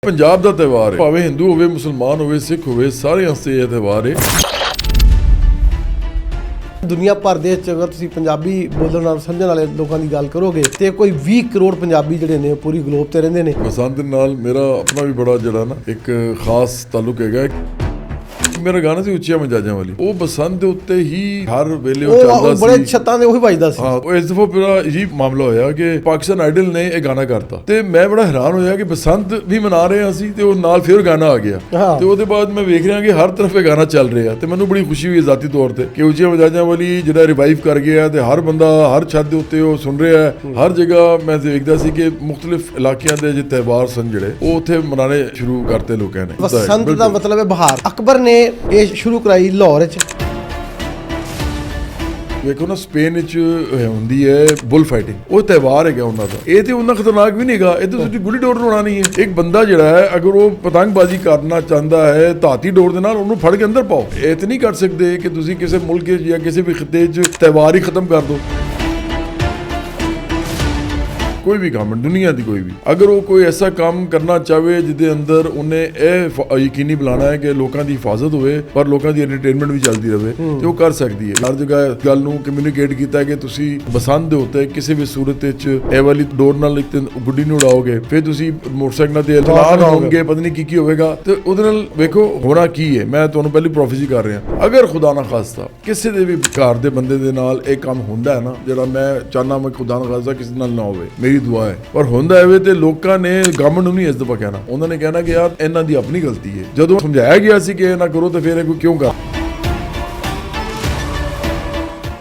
ਪੰਜਾਬ ਦਾ ਤਿਉਹਾਰ ਹੈ, ਭਾਵੇਂ ਹਿੰਦੂ ਹੋਵੇ, ਮੁਸਲਮਾਨ ਹੋਵੇ, ਸਿੱਖ ਹੋਵੇ, ਸਾਰੇ ਵਾਸਤੇ ਇਹ ਤਿਉਹਾਰ ਹੈ। ਦੁਨੀਆ ਭਰ ਦੇ ਵਿੱਚ ਅਗਰ ਤੁਸੀਂ ਪੰਜਾਬੀ ਬੋਲਣ ਨਾਲ ਸਮਝਣ ਵਾਲੇ ਲੋਕਾਂ ਦੀ ਗੱਲ ਕਰੋਗੇ ਤੇ ਕੋਈ 20 ਕਰੋੜ ਪੰਜਾਬੀ ਜਿਹੜੇ ਨੇ ਪੂਰੀ ਗਲੋਬ ਤੇ ਰਹਿੰਦੇ ਨੇ। ਬਸੰਤ ਨਾਲ ਮੇਰਾ ਆਪਣਾ ਵੀ ਬੜਾ ਜਿਹੜਾ ਨਾ ਇੱਕ ਖਾਸ ਤਾਲੁਕ ਹੈਗਾ। ਮੇਰਾ ਗਾਣਾ ਸੀ ਉੱਚੀਆਂ ਮਜਾਜਾਂ ਵਾਲੀ, ਉਹ ਬਸੰਤ ਦੇ ਉੱਤੇ ਹੀ ਹਰ ਵੇਲੇ ਉਹ ਚੱਲਦਾ ਸੀ, ਬੜੇ ਛੱਤਾਂ ਦੇ ਉਹੀ ਵੱਜਦਾ ਸੀ। ਹਾਂ, ਉਹ ਇਸ ਦਫਾ ਪੂਰਾ ਹੀ ਮਾਮਲਾ ਹੋਇਆ ਕਿ ਪਾਕਿਸਤਾਨ ਆਈਡਲ ਨੇ ਇਹ ਗਾਣਾ ਕਰਤਾ ਤੇ ਮੈਂ ਬੜਾ ਹੈਰਾਨ ਹੋਇਆ ਕਿ ਬਸੰਤ ਵੀ ਮਨਾ ਰਹੇ ਹਾਂ ਅਸੀਂ ਤੇ ਉਹ ਨਾਲ ਫਿਰ ਗਾਣਾ ਆ ਗਿਆ ਤੇ ਉਹਦੇ ਬਾਅਦ ਮੈਂ ਵੇਖ ਰਿਹਾ ਕਿ ਹਰ ਤਰਫ ਇਹ ਗਾਣਾ ਚੱਲ ਰਿਹਾ ਤੇ ਮੈਨੂੰ ਬੜੀ ਖੁਸ਼ੀ ਹੋਈ ਜ਼ਾਤੀ ਤੌਰ ਤੇ ਕਿ ਉੱਚੀਆਂ ਮਜਾਜਾਂ ਵਾਲੀ ਜਿਹੜਾ ਰਿਵਾਈਵ ਕਰ ਗਿਆ ਤੇ ਹਰ ਬੰਦਾ ਹਰ ਛੱਤ ਦੇ ਉੱਤੇ ਉਹ ਸੁਣ ਰਿਹਾ ਹੈ। ਹਰ ਜਗ੍ਹਾ ਮੈਂ ਦੇਖਦਾ ਸੀ ਕਿ ਮੁxtਲਿਫ ਇਲਾਕਿਆਂ ਦੇ ਜਿਹੜੇ ਤਿਉਹਾਰ ਸਨ ਜਿਹੜੇ ਉਹ ਉੱਥੇ ਮਨਾਣੇ ਸ਼ੁਰੂ ਕਰਤੇ ਲੋਕਾਂ ਨੇ। ਬਸੰਤ ਦਾ ਮਤਲਬ ਹੈ ਬਹਾਰ। ਅਕਬਰ ਨੇ ਇਹ ਸ਼ੁਰੂ ਕਰਾਈ ਲਾਹੌਰ ਵਿੱਚ। ਵੇਖੋ ਨਾ, ਸਪੇਨ ਵਿੱਚ ਹੁੰਦੀ ਹੈ ਬੁੱਲ ਫਾਈਟਿੰਗ, ਉਹ ਤਿਉਹਾਰ ਹੈਗਾ ਉਹਨਾਂ ਦਾ। ਇਹ ਤੇ ਉਹਨਾਂ ਖਤਰਨਾਕ ਵੀ ਨਹੀਂਗਾ, ਇਹ ਤਾਂ ਤੁਸੀਂ ਗੁੱਲੀ ਡੋਰ ਉਡਾਉਣੀ ਹੈ। ਇੱਕ ਬੰਦਾ ਜਿਹੜਾ ਹੈ ਅਗਰ ਉਹ ਪਤੰਗਬਾਜ਼ੀ ਕਰਨਾ ਚਾਹੁੰਦਾ ਹੈ ਧਾਤੀ ਡੋਰ ਦੇ ਨਾਲ, ਉਹਨੂੰ ਫੜ ਕੇ ਅੰਦਰ ਪਾਓ। ਇਹ ਤੇ ਨਹੀਂ ਕਰ ਸਕਦੇ ਕਿ ਤੁਸੀਂ ਕਿਸੇ ਮੁਲਕ ਜਾਂ ਕਿਸੇ ਵੀ ਖਿੱਤੇ 'ਚ ਤਿਉਹਾਰ ਹੀ ਖਤਮ ਕਰ ਦਿਓ। ਕੋਈ ਵੀ ਗਵਰਨਮੈਂਟ ਦੁਨੀਆ ਦੀ ਕੋਈ ਵੀ ਅਗਰ ਉਹ ਕੋਈ ਐਸਾ ਕੰਮ ਕਰਨਾ ਚਾਹਵੇ ਜਿਹਦੇ ਅੰਦਰ ਉਹਨੇ ਇਹ ਯਕੀਨੀ ਬਣਾਉਣਾ ਹੈ ਕਿ ਲੋਕਾਂ ਦੀ ਹਿਫਾਜ਼ਤ ਹੋਵੇ ਪਰ ਲੋਕਾਂ ਦੀ ਐਂਟਰਟੇਨਮੈਂਟ ਵੀ ਚੱਲਦੀ ਰਹੇ ਤੇ ਉਹ ਕਰ ਸਕਦੀ ਹੈ। ਹਰ ਜਗ੍ਹਾ ਗੱਲ ਨੂੰ ਕਮਿਊਨੀਕੇਟ ਕੀਤਾ ਕਿ ਤੁਸੀਂ ਬਸੰਤ ਦੇ ਉੱਤੇ ਕਿਸੇ ਵੀ ਸੂਰਤ ਵਿੱਚ ਇਹ ਵਾਲੀ ਡੋਰ ਨਾਲ ਇੱਕ ਗੁੱਡੀ ਨੂੰ ਉਡਾਓਗੇ, ਫਿਰ ਤੁਸੀਂ ਮੋਟਰਸਾਈਕਲ ਤੇ ਐਲਾਨ ਹੋਣਗੇ, ਪਤਾ ਨਹੀਂ ਕੀ ਹੋਵੇਗਾ ਤੇ ਉਹਦੇ ਨਾਲ ਵੇਖੋ ਹੋਣਾ ਕੀ ਹੈ। ਮੈਂ ਤੁਹਾਨੂੰ ਪਹਿਲੀ ਪ੍ਰੋਫੈਸੀ ਕਰ ਰਿਹਾ, ਅਗਰ ਖੁਦਾ ਨਾ ਖਾਸਤਾ ਕਿਸੇ ਦੇ ਵੀ ਘਰ ਦੇ ਬੰਦੇ ਦੇ ਨਾਲ ਇਹ ਕੰਮ ਹੁੰਦਾ ਹੈ ਨਾ, ਜਿਹੜਾ ਮੈਂ ਚਾਹਨਾ ਮੈਂ ਖੁਦਾ ਨਾ ਖਾਸਤਾ ਕਿਸੇ ਨਾਲ ਨਾ ਹੋਵੇ, ਮੇਰੀ ਦੁਆ ਹੈ, ਪਰ ਹੁੰਦਾ ਹੈ ਤੇ ਲੋਕਾਂ ਨੇ ਗਵਰਨਮੈਂਟ ਨੂੰ ਨਹੀਂ ਇਸ ਦਫਾ ਕਹਿਣਾ, ਉਹਨਾਂ ਨੇ ਕਹਿਣਾ ਕਿ ਯਾਰ ਇਹਨਾਂ ਦੀ ਆਪਣੀ ਗਲਤੀ ਹੈ। ਜਦੋਂ ਸਮਝਾਇਆ ਗਿਆ ਸੀ ਕਿ ਇਹ ਨਾ ਕਰੋ ਤੇ ਫਿਰ ਇਹ ਕਿਉਂ ਕਰ।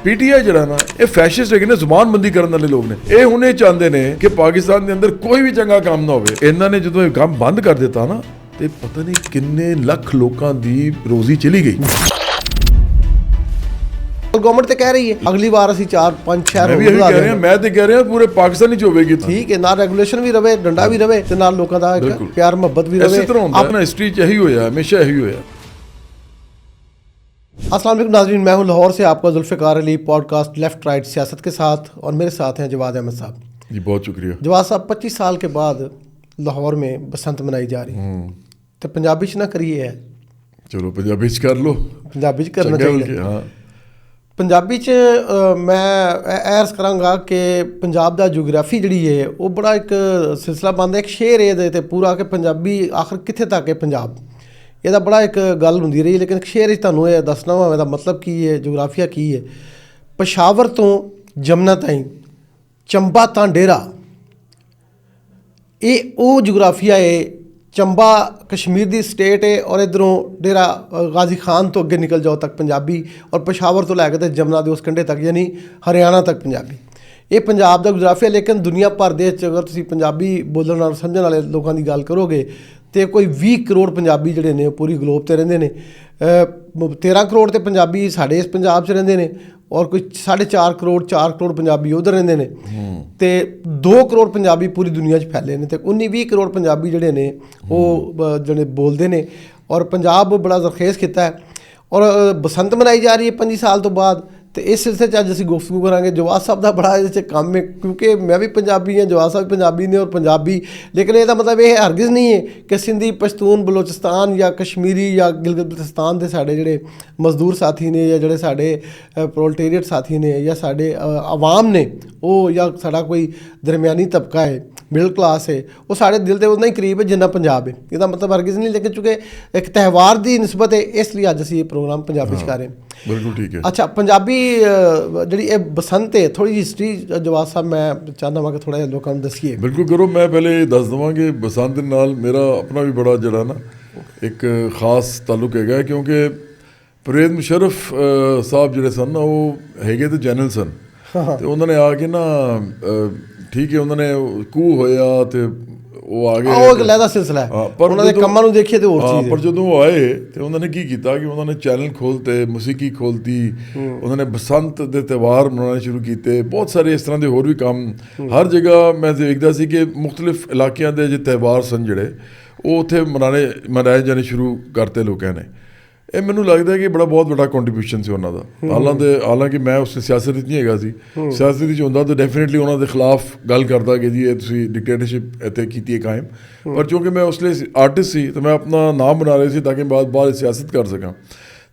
ਪੀਟੀਆਈ ਜਿਹੜਾ ਨਾ ਇਹ ਫੈਸ਼ਿਸਟ ਹੈਗੇ ਨੇ, ਜ਼ੁਬਾਨਬੰਦੀ ਕਰਨ ਵਾਲੇ ਲੋਕ ਨੇ। ਇਹ ਹੁਣ ਇਹ ਚਾਹੁੰਦੇ ਨੇ ਕਿ ਪਾਕਿਸਤਾਨ ਦੇ ਅੰਦਰ ਕੋਈ ਵੀ ਚੰਗਾ ਕੰਮ ਨਾ ਹੋਵੇ। ਇਹਨਾਂ ਨੇ ਜਦੋਂ ਇਹ ਕੰਮ ਬੰਦ ਕਰ ਦਿੱਤਾ ਨਾ ਤੇ ਪਤਾ ਨਹੀਂ ਕਿੰਨੇ ਲੱਖ ਲੋਕਾਂ ਦੀ ਰੋਜ਼ੀ ਚਲੀ ਗਈ। ਗਵਰਨਮੈਂਟ ਤੇ ਕਹਿ ਰਹੀ ਹੈ ਅਗਲੀ ਵਾਰ ਅਸੀਂ 4-5 ਸ਼ਹਿਰ ਮੈਂ ਵੀ ਇਹੀ ਕਹਿ ਰਿਹਾ, ਮੈਂ ਤੇ ਕਹਿ ਰਿਹਾ ਪੂਰੇ ਪਾਕਿਸਤਾਨ ਵਿੱਚ ਹੋਵੇਗੀ। ਠੀਕ ਹੈ, ਨਾਲ ਰੈਗੂਲੇਸ਼ਨ ਵੀ ਰਵੇ, ਡੰਡਾ ਵੀ ਰਵੇ ਤੇ ਨਾਲ ਲੋਕਾਂ ਦਾ ਪਿਆਰ ਮੁਹੱਬਤ ਵੀ ਰਵੇ। ਇਸੇ ਤਰ੍ਹਾਂ ਆਪਣਾ ਹਿਸਟਰੀ 'ਚ ਇਹੀ ਹੋਇਆ, ਹਮੇਸ਼ਾ ਇਹੀ ਹੋਇਆ। अस्सलाम वालेकुम नाज़रीन, मैं हूं लाहौर से आपका Zulfiqar Ali podcast left right सियासत के साथ, और मेरे साथ हैं जवाद अहमद साहब जी। बहुत शुक्रिया जवाद साहब। 25 साल के बाद लाहौर में बसंत मनाई जा रही है तो पंजाबी च ना करिए है, चलो पंजाबी च कर लो, पंजाबी च करना चाहिए। हाँ, पंजाबी च मैं अर्ज़ करांगा कि पंजाब दा जोग्राफी जिहड़ी है वो बड़ा एक सिलसिला बनदा, एक शेर है ते पूरा कि पंजाबी आखिर कित्थे तक है पंजाब, ਇਹਦਾ ਬੜਾ ਇੱਕ ਗੱਲ ਹੁੰਦੀ ਰਹੀ। ਲੇਕਿਨ ਸ਼ੇਰ ਵਿੱਚ ਤੁਹਾਨੂੰ ਇਹ ਦੱਸਣਾ ਵਾ ਇਹਦਾ ਮਤਲਬ ਕੀ ਹੈ, ਜੋਗਰਾਫੀਆ ਕੀ ਹੈ। ਪਸ਼ਾਵਰ ਤੋਂ ਜਮਨਾ ਤਾਈਂ, ਚੰਬਾ ਤਾਂ ਡੇਰਾ, ਇਹ ਉਹ ਜੋਗਰਾਫੀਆ ਹੈ। ਚੰਬਾ ਕਸ਼ਮੀਰ ਦੀ ਸਟੇਟ ਹੈ ਔਰ ਇੱਧਰੋਂ ਡੇਰਾ ਗਾਜ਼ੀ ਖਾਨ ਤੋਂ ਅੱਗੇ ਨਿਕਲ ਜਾਓ ਤੱਕ ਪੰਜਾਬੀ, ਔਰ ਪਸ਼ਾਵਰ ਤੋਂ ਲੈ ਕੇ ਤੇ ਜਮਨਾ ਦੇ ਉਸ ਕੰਢੇ ਤੱਕ ਯਾਨੀ ਹਰਿਆਣਾ ਤੱਕ ਪੰਜਾਬੀ। ਇਹ ਪੰਜਾਬ ਦਾ ਜੋਗਰਾਫੀਆ। ਲੇਕਿਨ ਦੁਨੀਆ ਭਰ ਦੇ ਵਿੱਚ ਅਗਰ ਤੁਸੀਂ ਪੰਜਾਬੀ ਬੋਲਣ ਨਾਲ ਸਮਝਣ ਵਾਲੇ ਲੋਕਾਂ ਦੀ ਗੱਲ ਕਰੋਗੇ ਤੇ ਕੋਈ 20 ਕਰੋੜ ਪੰਜਾਬੀ ਜਿਹੜੇ ਨੇ ਉਹ ਪੂਰੀ ਗਲੋਬ ਤੇ ਰਹਿੰਦੇ ਨੇ। 13 ਕਰੋੜ ਤੇ ਪੰਜਾਬੀ ਸਾਡੇ ਇਸ ਪੰਜਾਬ 'ਚ ਰਹਿੰਦੇ ਨੇ ਔਰ ਕੋਈ 4.5 ਕਰੋੜ 4 ਕਰੋੜ ਪੰਜਾਬੀ ਉੱਧਰ ਰਹਿੰਦੇ ਨੇ ਤੇ 2 ਕਰੋੜ ਪੰਜਾਬੀ ਪੂਰੀ ਦੁਨੀਆ 'ਚ ਫੈਲੇ ਨੇ ਤੇ 19-20 ਕਰੋੜ ਪੰਜਾਬੀ ਜਿਹੜੇ ਨੇ ਉਹ ਜਿਹੜੇ ਬੋਲਦੇ ਨੇ। ਔਰ ਪੰਜਾਬ ਬੜਾ ਜ਼ਰਖੇਜ਼ ਖਿੱਤਾ ਹੈ ਔਰ ਬਸੰਤ ਮਨਾਈ ਜਾ ਰਹੀ ਹੈ 25 ਸਾਲ ਤੋਂ ਬਾਅਦ। ਤੇ ਇਸ ਸਿਲਸਿਲੇ 'ਚ ਅੱਜ ਅਸੀਂ ਗੁਫ਼ਤਗੂ ਕਰਾਂਗੇ। ਜਵਾਦ ਸਾਹਿਬ ਦਾ ਬੜਾ ਇਹਦੇ 'ਚ ਕੰਮ ਹੈ ਕਿਉਂਕਿ ਮੈਂ ਵੀ ਪੰਜਾਬੀ ਹਾਂ, ਜਵਾਦ ਸਾਹਿਬ ਪੰਜਾਬੀ ਨੇ ਔਰ ਪੰਜਾਬੀ। ਲੇਕਿਨ ਇਹਦਾ ਮਤਲਬ ਇਹ ਹਰਗਿਜ਼ ਨਹੀਂ ਹੈ ਕਿ ਸਿੰਧੀ, ਪਸ਼ਤੂਨ, ਬਲੋਚਿਸਤਾਨ ਜਾਂ ਕਸ਼ਮੀਰੀ ਜਾਂ ਗਿਲਗਿਤ ਬਲਤਿਸਤਾਨ ਦੇ ਸਾਡੇ ਜਿਹੜੇ ਮਜ਼ਦੂਰ ਸਾਥੀ ਨੇ ਜਾਂ ਜਿਹੜੇ ਸਾਡੇ ਪ੍ਰੋਲਟੇਰੀਏਟ ਸਾਥੀ ਨੇ ਜਾਂ ਸਾਡੇ ਆਵਾਮ ਨੇ ਉਹ ਜਾਂ ਸਾਡਾ ਕੋਈ ਦਰਮਿਆਨੀ ਤਬਕਾ ਹੈ, ਮਿਡਲ ਕਲਾਸ ਹੈ, ਉਹ ਸਾਡੇ ਦਿਲ ਦੇ ਉਨਾ ਹੀ ਕਰੀਬ ਹੈ ਜਿੰਨਾ ਪੰਜਾਬ ਹੈ। ਇਹਦਾ ਮਤਲਬ ਹਰਗਿਜ਼ ਨਹੀਂ। ਲੇਕਿਨ ਚੂँकि ਇੱਕ ਤਿਉਹਾਰ ਦੀ ਨਿਸਬਤ ਹੈ ਇਸ ਲਈ ਅੱਜ ਅਸੀਂ ਇਹ ਪ੍ਰੋਗਰਾਮ ਪੰਜਾਬੀ 'ਚ ਕਰ ਰਹੇ ਹਾਂ। ਬਿਲਕੁਲ ਠੀਕ ਹੈ। ਅੱਛਾ, ਪੰਜਾਬੀ ਜਿਹੜੀ ਇਹ ਬਸੰਤ ਹੈ ਥੋੜ੍ਹੀ ਜਿਹੀ ਹਿਸਟਰੀ ਜਵਾਦ ਸਾਹਿਬ ਮੈਂ ਚਾਹੁੰਦਾ ਹਾਂ ਕਿ ਥੋੜ੍ਹਾ ਜਿਹਾ ਲੋਕਾਂ ਨੂੰ ਦੱਸੀਏ। ਬਿਲਕੁਲ ਕਰੋ। ਮੈਂ ਪਹਿਲੇ ਦੱਸ ਦੇਵਾਂ ਕਿ ਬਸੰਤ ਨਾਲ ਮੇਰਾ ਆਪਣਾ ਵੀ ਬੜਾ ਜਿਹੜਾ ਨਾ ਇੱਕ ਖਾਸ ਤਾਲੁਕ ਹੈਗਾ ਕਿਉਂਕਿ ਪਰਵੇਜ਼ ਮੁਸ਼ਰਫ ਸਾਹਿਬ ਜਿਹੜੇ ਸਨ ਨਾ ਉਹ ਹੈਗੇ ਤੇ ਜਨਰਲ ਸਨ ਤੇ ਉਹਨਾਂ ਨੇ ਆ ਕੇ ਨਾ ਠੀਕ ਹੈ ਉਹਨਾਂ ਨੇ ਕੂ ਹੋਇਆ ਤੇ ਉਹ ਆ ਗਏ, ਉਹ ਇੱਕ ਲਹਿਦਾ ਸਿਲਸਿਲਾ ਹੈ। ਪਰ ਉਹਨਾਂ ਦੇ ਕੰਮਾਂ ਨੂੰ ਦੇਖੀਏ ਤੇ ਹੋਰ ਚੀਜ਼। ਪਰ ਜਦੋਂ ਉਹ ਆਏ ਤੇ ਉਹਨਾਂ ਨੇ ਕੀ ਕੀਤਾ ਕਿ ਉਹਨਾਂ ਨੇ ਚੈਨਲ ਖੋਲ੍ਹਤੇ, ਮੌਸੀਕੀ ਖੋਲ੍ਹਤੀ, ਉਹਨਾਂ ਨੇ ਬਸੰਤ ਦੇ ਤਿਉਹਾਰ ਮਨਾਉਣੇ ਸ਼ੁਰੂ ਕੀਤੇ। ਬਹੁਤ ਸਾਰੇ ਇਸ ਤਰ੍ਹਾਂ ਦੇ ਹੋਰ ਵੀ ਕੰਮ ਹਰ ਜਗ੍ਹਾ ਮੈਂ ਦੇਖਦਾ ਸੀ ਕਿ ਮੁxtਲਿਫ ਇਲਾਕਿਆਂ ਦੇ ਜੇ ਤਿਉਹਾਰ ਸਨ ਜਿਹੜੇ ਉਹ ਉੱਥੇ ਮਨਾਏ ਜਾਣੇ ਸ਼ੁਰੂ ਕਰਤੇ ਲੋਕਾਂ ਨੇ। ਇਹ ਮੈਨੂੰ ਲੱਗਦਾ ਕਿ ਬਹੁਤ ਵੱਡਾ ਕੰਟਰੀਬਿਊਸ਼ਨ ਸੀ ਉਹਨਾਂ ਦਾ। ਹਾਲਾਂਕਿ ਮੈਂ ਉਸ ਸਿਆਸਤ ਵਿੱਚ ਨਹੀਂ ਹੈਗਾ ਸੀ, ਸਿਆਸਤ ਵਿੱਚ ਹੁੰਦਾ ਤਾਂ ਡੈਫੀਨੇਟਲੀ ਉਹਨਾਂ ਦੇ ਖਿਲਾਫ ਗੱਲ ਕਰਦਾ ਕਿ ਜੀ ਇਹ ਤੁਸੀਂ ਡਿਕਟੇਟਰਸ਼ਿਪ ਇੱਥੇ ਕੀਤੀ ਹੈ ਕਾਇਮ। ਪਰ ਕਿਉਂਕਿ ਮੈਂ ਉਸ ਲਈ ਆਰਟਿਸਟ ਸੀ ਤਾਂ ਮੈਂ ਆਪਣਾ ਨਾਮ ਬਣਾ ਰਿਹਾ ਸੀ ਤਾਂ ਕਿ ਬਾਅਦ ਸਿਆਸਤ ਕਰ ਸਕਾਂ।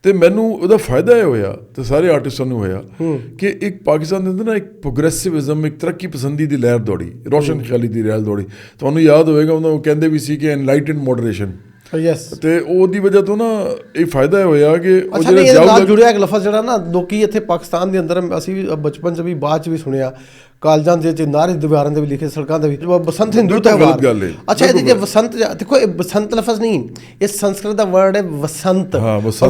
ਤੇ ਮੈਨੂੰ ਉਹਦਾ ਫਾਇਦਾ ਇਹ ਹੋਇਆ ਤੇ ਸਾਰੇ ਆਰਟਿਸਟਾਂ ਨੂੰ ਹੋਇਆ ਕਿ ਇੱਕ ਪਾਕਿਸਤਾਨ ਦੇ ਅੰਦਰ ਨਾ ਇੱਕ ਪ੍ਰੋਗਰੈਸਿਵਿਜ਼ਮ, ਇੱਕ ਤਰੱਕੀ ਪਸੰਦੀ ਦੀ ਲਹਿਰ ਦੌੜੀ, ਰੋਸ਼ਨ ਖਿਆਲੀ ਦੀ ਲਹਿਰ ਦੌੜੀ। ਤੁਹਾਨੂੰ ਯਾਦ ਹੋਵੇਗਾ ਉਹ ਕਹਿੰਦੇ ਵੀ ਸੀ ਕਿ ਐਨਲਾਈਟਡ ਮੋਡਰੇਸ਼ਨ। ਯੈਸ। ਤੇ ਉਹਦੀ ਵਜ੍ਹਾ ਤੋਂ ਨਾ ਇਹ ਫਾਇਦਾ ਇਹ ਹੋਇਆ ਕਿ ਉਹ ਜਿਹੜੇ ਨਾਲ ਜੁੜਿਆ ਇੱਕ ਲਫ਼ਜ਼ ਜਿਹੜਾ ਨਾ ਲੋਕੀ ਇੱਥੇ ਪਾਕਿਸਤਾਨ ਦੇ ਅੰਦਰ ਅਸੀਂ ਵੀ ਬਚਪਨ 'ਚ ਵੀ ਬਾਅਦ 'ਚ ਵੀ ਸੁਣਿਆ, ਕਾਲਜਾਂ ਦੇ ਨਾਰੇ ਦੀਵਾਰਾਂ ਦੇ ਵੀ ਲਿਖੇ, ਸੜਕਾਂ ਦੇ ਵੀ ਬਸੰਤ ਹਿੰਦੂ ਤਿਉਹਾਰ। ਅੱਛਾ, ਇਹਦੇ ਜੇ ਬਸੰਤ ਦੇਖੋ, ਇਹ ਬਸੰਤ ਲਫ਼ਜ਼ ਨਹੀਂ, ਇਹ ਸੰਸਕ੍ਰਿਤ ਦਾ ਵਰਡ ਹੈ ਵਸੰਤ।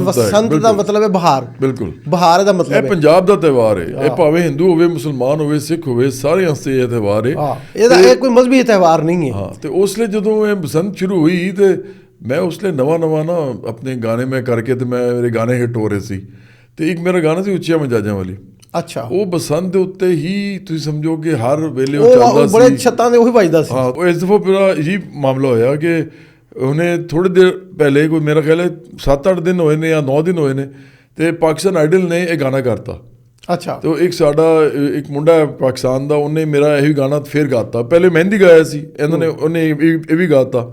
ਵਸੰਤ ਦਾ ਮਤਲਬ ਹੈ ਬਹਾਰ। ਬਿਲਕੁਲ, ਬਹਾਰ ਦਾ ਮਤਲਬ ਇਹ ਪੰਜਾਬ ਦਾ ਤਿਉਹਾਰ ਹੈ। ਇਹ ਭਾਵੇਂ ਹਿੰਦੂ ਹੋਵੇ, ਮੁਸਲਮਾਨ ਹੋਵੇ, ਸਿੱਖ ਹੋਵੇ, ਸਾਰੇ ਵਾਸਤੇ ਇਹ ਤਿਉਹਾਰ ਹੈ। ਇਹ ਕੋਈ ਮਜ਼ਹਬੀ ਤਿਉਹਾਰ ਨਹੀਂ ਹੈ। ਤੇ ਉਸ ਲਈ ਜਦੋਂ ਇਹ ਬਸੰਤ ਸ਼ੁਰੂ ਹੋਈ ਤੇ ਮੈਂ ਉਸ ਲਈ ਨਵਾਂ ਨਾ ਆਪਣੇ ਗਾਣੇ ਮੈਂ ਕਰਕੇ ਤੇ ਮੇਰੇ ਗਾਣੇ ਹਿੱਟ ਹੋ ਰਹੇ ਸੀ। ਤੇ ਇੱਕ ਮੇਰਾ ਗਾਣਾ ਸੀ ਉੱਚੀਆਂ ਮਜਾਜਾਂ ਵਾਲੀ। ਅੱਛਾ। ਉਹ ਬਸੰਤ ਦੇ ਉੱਤੇ ਹੀ ਤੁਸੀਂ ਸਮਝੋ ਕਿ ਹਰ ਵੇਲੇ ਉਹ ਚੱਲਦਾ ਸੀ, ਬੜੇ ਛੱਤਾਂ ਦੇ ਉਹੀ ਵੱਜਦਾ ਸੀ। ਹਾਂ, ਉਹ ਇਸ ਦਫਾ ਮੇਰਾ ਇਹੀ ਮਾਮਲਾ ਹੋਇਆ ਕਿ ਉਹਨੇ ਥੋੜੀ ਦੇਰ ਪਹਿਲੇ, ਕੋਈ ਮੇਰਾ ਖਿਆਲ ਹੈ 7-8 ਦਿਨ ਹੋਏ ਨੇ ਜਾਂ 9 ਦਿਨ ਹੋਏ ਨੇ, ਤੇ ਪਾਕਿਸਤਾਨ ਆਈਡਲ ਨੇ ਇਹ ਗਾਣਾ ਕਰਤਾ। ਅੱਛਾ। ਤੇ ਇੱਕ ਮੁੰਡਾ ਹੈ ਪਾਕਿਸਤਾਨ ਦਾ, ਉਹਨੇ ਮੇਰਾ ਇਹੀ ਗਾਣਾ ਫਿਰ ਗਾਤਾ। ਪਹਿਲੇ ਮਹਿੰਦੀ ਗਾਇਆ ਸੀ, ਉਹਨੇ ਇਹ ਵੀ ਗਾਤਾ।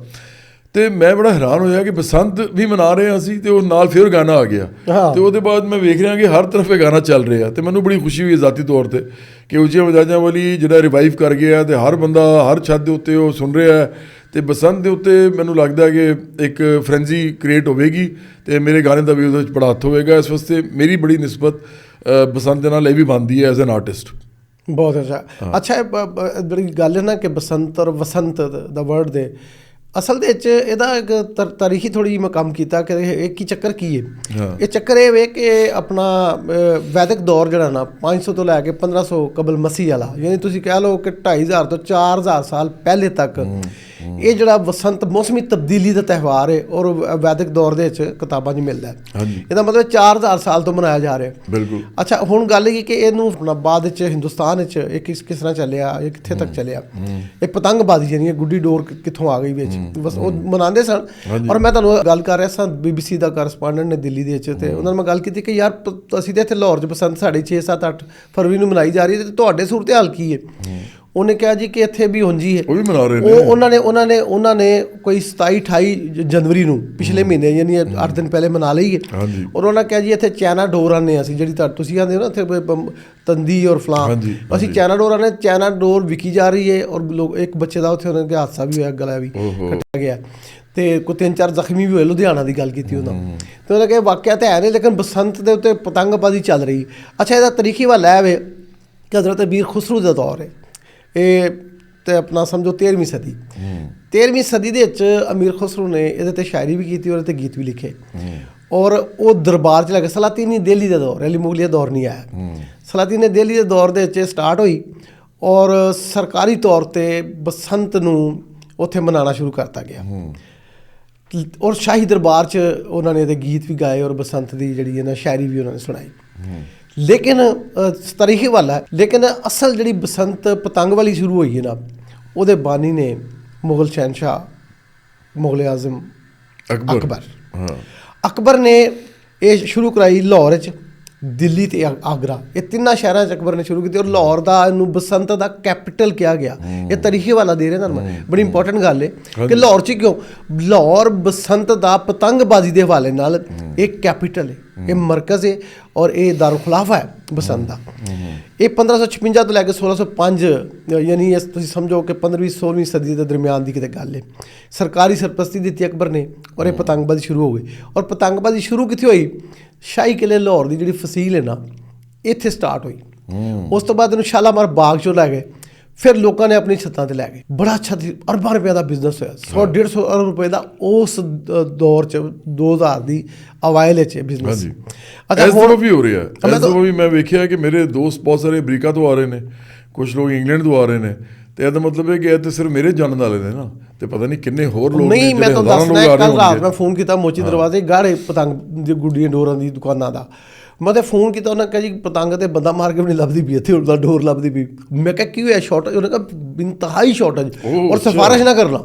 ਤੇ ਮੈਂ ਬੜਾ ਹੈਰਾਨ ਹੋਇਆ ਕਿ ਬਸੰਤ ਵੀ ਮਨਾ ਰਹੇ ਹਾਂ ਅਸੀਂ ਤੇ ਉਹ ਨਾਲ ਫਿਰ ਗਾਣਾ ਆ ਗਿਆ। ਤੇ ਉਹਦੇ ਬਾਅਦ ਮੈਂ ਵੇਖ ਰਿਹਾ ਕਿ ਹਰ ਤਰਫ ਇਹ ਗਾਣਾ ਚੱਲ ਰਿਹਾ ਤੇ ਮੈਨੂੰ ਬੜੀ ਖੁਸ਼ੀ ਹੋਈ ਜ਼ਾਤੀ ਤੌਰ ਤੇ ਕਿ ਉੱਚੀਆਂ ਮਜਾਜਾਂ ਵਾਲੀ ਜਿਹੜਾ ਰਿਵਾਈਵ ਕਰ ਗਿਆ ਤੇ ਹਰ ਬੰਦਾ ਹਰ ਛੱਤ ਦੇ ਉੱਤੇ ਉਹ ਸੁਣ ਰਿਹਾ ਹੈ। ਤੇ ਬਸੰਤ ਦੇ ਉੱਤੇ ਮੈਨੂੰ ਲੱਗਦਾ ਕਿ ਇੱਕ ਫਰੈਂਜ਼ੀ ਕ੍ਰੀਏਟ ਹੋਵੇਗੀ ਤੇ ਮੇਰੇ ਗਾਣੇ ਦਾ ਵੀ ਉਹਦੇ ਵਿੱਚ ਬੜਾ ਹੱਥ ਹੋਵੇਗਾ। ਇਸ ਵਾਸਤੇ ਮੇਰੀ ਬੜੀ ਨਿਸਬਤ ਬਸੰਤ ਦੇ ਨਾਲ ਇਹ ਵੀ ਬਣਦੀ ਹੈ ਐਜ਼ ਐਨ ਆਰਟਿਸਟ। ਬਹੁਤ ਅੱਛਾ। ਅੱਛਾ, ਜਿਹੜੀ ਗੱਲ ਹੈ ਨਾ ਕਿ ਬਸੰਤ ਔਰ ਵਸੰਤ ਦਾ ਵਰਡ ਦੇ ਅਸਲ ਦੇ ਵਿੱਚ ਇਹਦਾ ਇੱਕ ਤਾਰੀਖੀ ਥੋੜ੍ਹੀ ਜਿਹੀ ਮੈਂ ਕੰਮ ਕੀਤਾ ਕਿ ਇਹ ਕੀ ਚੱਕਰ ਕੀ ਹੈ। ਇਹ ਚੱਕਰ ਇਹ ਵੇ ਕਿ ਆਪਣਾ ਵੈਦਿਕ ਦੌਰ ਜਿਹੜਾ ਨਾ 500 ਤੋਂ ਲੈ ਕੇ 1500 ਕਬਲ ਮਸੀਹ ਵਾਲਾ, ਯਾਨੀ ਤੁਸੀਂ ਕਹਿ ਲਓ ਕਿ 2500 ਤੋਂ 4000 ਸਾਲ ਪਹਿਲੇ ਤੱਕ ਇਹ ਜਿਹੜਾ ਬਸੰਤ ਮੌਸਮੀ ਤਬਦੀਲੀ ਦਾ ਤਿਉਹਾਰ ਹੈ ਔਰ ਵੈਦਿਕ ਦੌਰ ਦੇ ਵਿੱਚ ਕਿਤਾਬਾਂ 'ਚ ਮਿਲਦਾ ਹੈ। ਇਹਦਾ ਮਤਲਬ 4000 ਸਾਲ ਤੋਂ ਮਨਾਇਆ ਜਾ ਰਿਹਾ। ਬਿਲਕੁਲ। ਅੱਛਾ, ਹੁਣ ਗੱਲ ਇਹ ਕਿ ਇਹਨੂੰ ਆਪਣਾ ਬਾਅਦ ਵਿੱਚ ਹਿੰਦੁਸਤਾਨ ਵਿੱਚ ਇਹ ਕਿਸ ਤਰ੍ਹਾਂ ਚੱਲਿਆ, ਇਹ ਕਿੱਥੇ ਤੱਕ ਚੱਲਿਆ। ਇਹ ਪਤੰਗਬਾਜ਼ੀ ਜਿਹੜੀ ਗੁੱਡੀ ਡੋਰ ਕਿੱਥੋਂ ਆ ਗਈ ਵਿੱਚ, ਬਸ ਉਹ ਮਨਾਉਂਦੇ ਸਨ। ਔਰ ਮੈਂ ਤੁਹਾਨੂੰ ਗੱਲ ਕਰ ਰਿਹਾ ਸਾਂ, BBC ਦਾ ਕਰਸਪੋਂਡੈਂਟ ਨੇ ਦਿੱਲੀ ਦੇ ਵਿੱਚ, ਤੇ ਉਹਨਾਂ ਨਾਲ ਮੈਂ ਗੱਲ ਕੀਤੀ ਕਿ ਯਾਰ ਅਸੀਂ ਤਾਂ ਇੱਥੇ ਲਾਹੌਰ 'ਚ ਬਸੰਤ ਸਾਡੀ 6-7-8 ਫਰਵਰੀ ਨੂੰ ਮਨਾਈ ਜਾ ਰਹੀ ਹੈ, ਤੇ ਤੁਹਾਡੇ ਸੂਰਤ ਹਾਲ ਕੀ ਹੈ। ਉਹਨੇ ਕਿਹਾ ਜੀ ਕਿ ਇੱਥੇ ਵੀ ਉਂਝ ਹੀ ਹੈ, ਉਹ ਵੀ ਮਨਾ ਰਹੇ ਨੇ। ਉਹਨਾਂ ਨੇ ਕੋਈ 27-28 ਜਨਵਰੀ ਨੂੰ ਪਿਛਲੇ ਮਹੀਨੇ ਯਾਨੀ 8 ਦਿਨ ਪਹਿਲੇ ਮਨਾ ਲਈ ਹੈ। ਔਰ ਉਹਨਾਂ ਕਿਹਾ ਜੀ ਇੱਥੇ ਚਾਈਨਾ ਡੋਰ ਆਉਂਦੇ ਅਸੀਂ, ਜਿਹੜੀ ਤੁਸੀਂ ਕਹਿੰਦੇ ਹੋ ਨਾ ਇੱਥੇ ਤੰਦੀ ਔਰ ਫਲਾਂ, ਅਸੀਂ ਚਾਈਨਾ ਡੋਰ ਆਉਂਦੇ। ਚਾਈਨਾ ਡੋਰ ਵਿਕੀ ਜਾ ਰਹੀ ਹੈ ਔਰ ਲੋਕ, ਇੱਕ ਬੱਚੇ ਦਾ ਉੱਥੇ ਉਹਨਾਂ ਦਾ ਹਾਦਸਾ ਵੀ ਹੋਇਆ, ਗਲਾ ਵੀ ਕੱਟਿਆ ਗਿਆ ਤੇ ਕੋਈ 3-4 ਜ਼ਖਮੀ ਵੀ ਹੋਏ। ਲੁਧਿਆਣਾ ਦੀ ਗੱਲ ਕੀਤੀ ਉਹਨਾਂ ਤੇ ਉਹਨਾਂ ਕਿਹਾ ਵਾਕਿਆ ਤਾਂ ਹੈ ਨਹੀਂ, ਲੇਕਿਨ ਬਸੰਤ ਦੇ ਉੱਤੇ ਪਤੰਗਬਾਜ਼ੀ ਚੱਲ ਰਹੀ। ਅੱਛਾ, ਇਹਦਾ ਤਰੀਖੀ ਵੱਲ ਹੈ ਵੇ ਕਿ ਹਜ਼ਰਤ ਮੀਰ ਖੁਸਰੂ ਦਾ ਦੌਰ ਹੈ ਇਹ, ਤੇ ਆਪਣਾ ਸਮਝੋ 13ਵੀਂ ਸਦੀ। 13ਵੀਂ ਸਦੀ ਦੇ ਵਿੱਚ ਅਮੀਰ ਖੁਸਰੂ ਨੇ ਇਹਦੇ 'ਤੇ ਸ਼ਾਇਰੀ ਵੀ ਕੀਤੀ ਔਰ 'ਤੇ ਗੀਤ ਵੀ ਲਿਖੇ। ਔਰ ਉਹ ਦਰਬਾਰ 'ਚ ਲੱਗੇ। ਸਲਾਤੀਨੀ ਦਿਹਲੀ ਦਾ ਦੌਰ, ਅਲੀ ਮੁਗਲੀਆ ਦੌਰ ਨਹੀਂ ਆਇਆ। ਸਲਾਤੀਨੀ ਦਿਹਲੀ ਦੇ ਦੌਰ ਦੇ ਵਿੱਚ ਸਟਾਰਟ ਹੋਈ ਔਰ ਸਰਕਾਰੀ ਤੌਰ 'ਤੇ ਬਸੰਤ ਨੂੰ ਉੱਥੇ ਮਨਾਉਣਾ ਸ਼ੁਰੂ ਕਰਤਾ ਗਿਆ। ਔਰ ਸ਼ਾਹੀ ਦਰਬਾਰ 'ਚ ਉਹਨਾਂ ਨੇ ਇਹਦੇ ਗੀਤ ਵੀ ਗਾਏ ਔਰ ਬਸੰਤ ਦੀ ਜਿਹੜੀ ਹੈ ਨਾ ਸ਼ਾਇਰੀ ਵੀ ਉਹਨਾਂ ਨੇ ਸੁਣਾਈ। ਲੇਕਿਨ ਤਾਰੀਖੀ ਵਾਲਾ ਹੈ, ਲੇਕਿਨ ਅਸਲ ਜਿਹੜੀ ਬਸੰਤ ਪਤੰਗ ਵਾਲੀ ਸ਼ੁਰੂ ਹੋਈ ਹੈ ਨਾ, ਉਹਦੇ ਬਾਨੀ ਨੇ ਮੁਗਲ ਸ਼ਹਿਨਸ਼ਾਹ ਮੁਗਲ ਆਜ਼ਮ ਅਕਬਰ ਨੇ ਇਹ ਸ਼ੁਰੂ ਕਰਾਈ ਲਾਹੌਰ 'ਚ, ਦਿੱਲੀ ਤੇ ਆਗਰਾ, ਇਹ ਤਿੰਨਾਂ ਸ਼ਹਿਰਾਂ 'ਚ ਅਕਬਰ ਨੇ ਸ਼ੁਰੂ ਕੀਤੀ। ਔਰ ਲਾਹੌਰ ਦਾ ਇਹਨੂੰ ਬਸੰਤ ਦਾ ਕੈਪੀਟਲ ਕਿਹਾ ਗਿਆ। ਇਹ ਤਾਰੀਖੀ ਵਾਲਾ ਦੇ ਰਹੇ ਤੁਹਾਨੂੰ, ਬੜੀ ਇੰਪੋਰਟੈਂਟ ਗੱਲ ਹੈ ਕਿ ਲਾਹੌਰ 'ਚ ਕਿਉਂ, ਲਾਹੌਰ ਬਸੰਤ ਦਾ ਪਤੰਗਬਾਜ਼ੀ ਦੇ ਹਵਾਲੇ ਨਾਲ ਇਹ ਕੈਪੀਟਲ ਹੈ, ਇਹ ਮਰਕਜ਼ ਹੈ ਔਰ ਇਹ ਦਾਰੁਲ ਖਿਲਾਫਾ ਹੈ ਬਸੰਤ ਦਾ। ਇਹ 1556 ਤੋਂ ਲੈ ਕੇ 1605 ਯਾਨੀ ਤੁਸੀਂ ਸਮਝੋ ਕਿ 15ਵੀਂ-16ਵੀਂ ਸਦੀ ਦੇ ਦਰਮਿਆਨ ਦੀ ਕਿਤੇ ਗੱਲ ਹੈ। ਸਰਕਾਰੀ ਸਰਪ੍ਰਸਤੀ ਦਿੱਤੀ ਅਕਬਰ ਨੇ ਔਰ ਇਹ ਪਤੰਗਬਾਜ਼ੀ ਸ਼ੁਰੂ ਹੋ ਗਈ। ਔਰ ਪਤੰਗਬਾਜ਼ੀ ਸ਼ੁਰੂ ਕਿੱਥੇ ਹੋਈ, ਸ਼ਾਹੀ ਕਿਲੇ ਲਾਹੌਰ ਦੀ ਜਿਹੜੀ ਫਸੀਲ ਹੈ ਨਾ, ਇੱਥੇ ਸਟਾਰਟ ਹੋਈ। ਉਸ ਤੋਂ ਬਾਅਦ ਇਹਨੂੰ ਸ਼ਾਲਾਮਾਰ ਬਾਗ 'ਚੋਂ ਲੈ ਗਏ, ਫਿਰ ਲੋਕਾਂ ਨੇ ਆਪਣੀ ਛੱਤਾਂ 'ਤੇ ਲੈ ਗਏ। ਬੜਾ ਅੱਛਾ ਅਰਬਾਂ ਰੁਪਏ ਦਾ ਬਿਜ਼ਨਸ ਹੋਇਆ, 100-150 ਅਰਬ ਰੁਪਏ ਦਾ ਉਸ ਦੌਰ 'ਚ 2000 ਦੀ ਅਵਾਇਲ 'ਚ ਬਿਜ਼ਨਸ। ਅੱਛਾ, ਹੁਣ ਵੀ ਹੋ ਰਿਹਾ ਹੈ। ਇਸ ਤੋਂ ਵੀ ਮੈਂ ਵੇਖਿਆ ਕਿ ਮੇਰੇ ਦੋਸਤ ਬਹੁਤ ਸਾਰੇ ਅਮਰੀਕਾ ਤੋਂ ਆ ਰਹੇ ਨੇ, ਕੁਝ ਲੋਕ ਇੰਗਲੈਂਡ ਤੋਂ ਆ ਰਹੇ ਨੇ, ਤੇ ਇਹਦਾ ਮਤਲਬ ਹੈ ਕਿ ਇਹ ਤਾਂ ਸਿਰਫ ਮੇਰੇ ਜਾਣਨ ਵਾਲੇ ਨੇ ਨਾ, ਤੇ ਪਤਾ ਨਹੀਂ ਕਿੰਨੇ ਹੋਰ ਲੋਕ ਨਹੀਂ। ਮੈਂ ਤੁਹਾਨੂੰ ਦੱਸਦਾ, ਕੱਲ੍ਹ ਰਾਤ ਮੈਂ ਫੋਨ ਕੀਤਾ ਮੋਚੀ ਦਰਵਾਜ਼ੇ ਗਾੜੇ ਪਤੰਗ ਦੀ ਗੁੱਡੀਆਂ ਡੋਰਾਂ ਦੀ ਦੁਕਾਨਾਂ ਦਾ। ਮੈਂ ਤਾਂ ਫੋਨ ਕੀਤਾ, ਉਹਨਾਂ ਕਿਹਾ ਜੀ ਪਤੰਗ ਤੇ ਬੰਦਾ ਮਾਰ ਕੇ ਵੀ ਨਹੀਂ ਲੱਭਦੀ ਪਈ, ਇੱਥੇ ਉੜਦਾ ਡੋਰ ਲੱਭਦੀ ਪਈ। ਮੈਂ ਕਿਹਾ ਕੀ ਹੋਇਆ, ਸ਼ਾਰਟੇਜ? ਉਹਨੇ ਕਿਹਾ ਇੰਤਹਾਈ ਸ਼ਾਰਟੇਜ, ਔਰ ਸਿਫਾਰਿਸ਼ ਨਾ ਕਰਨਾ।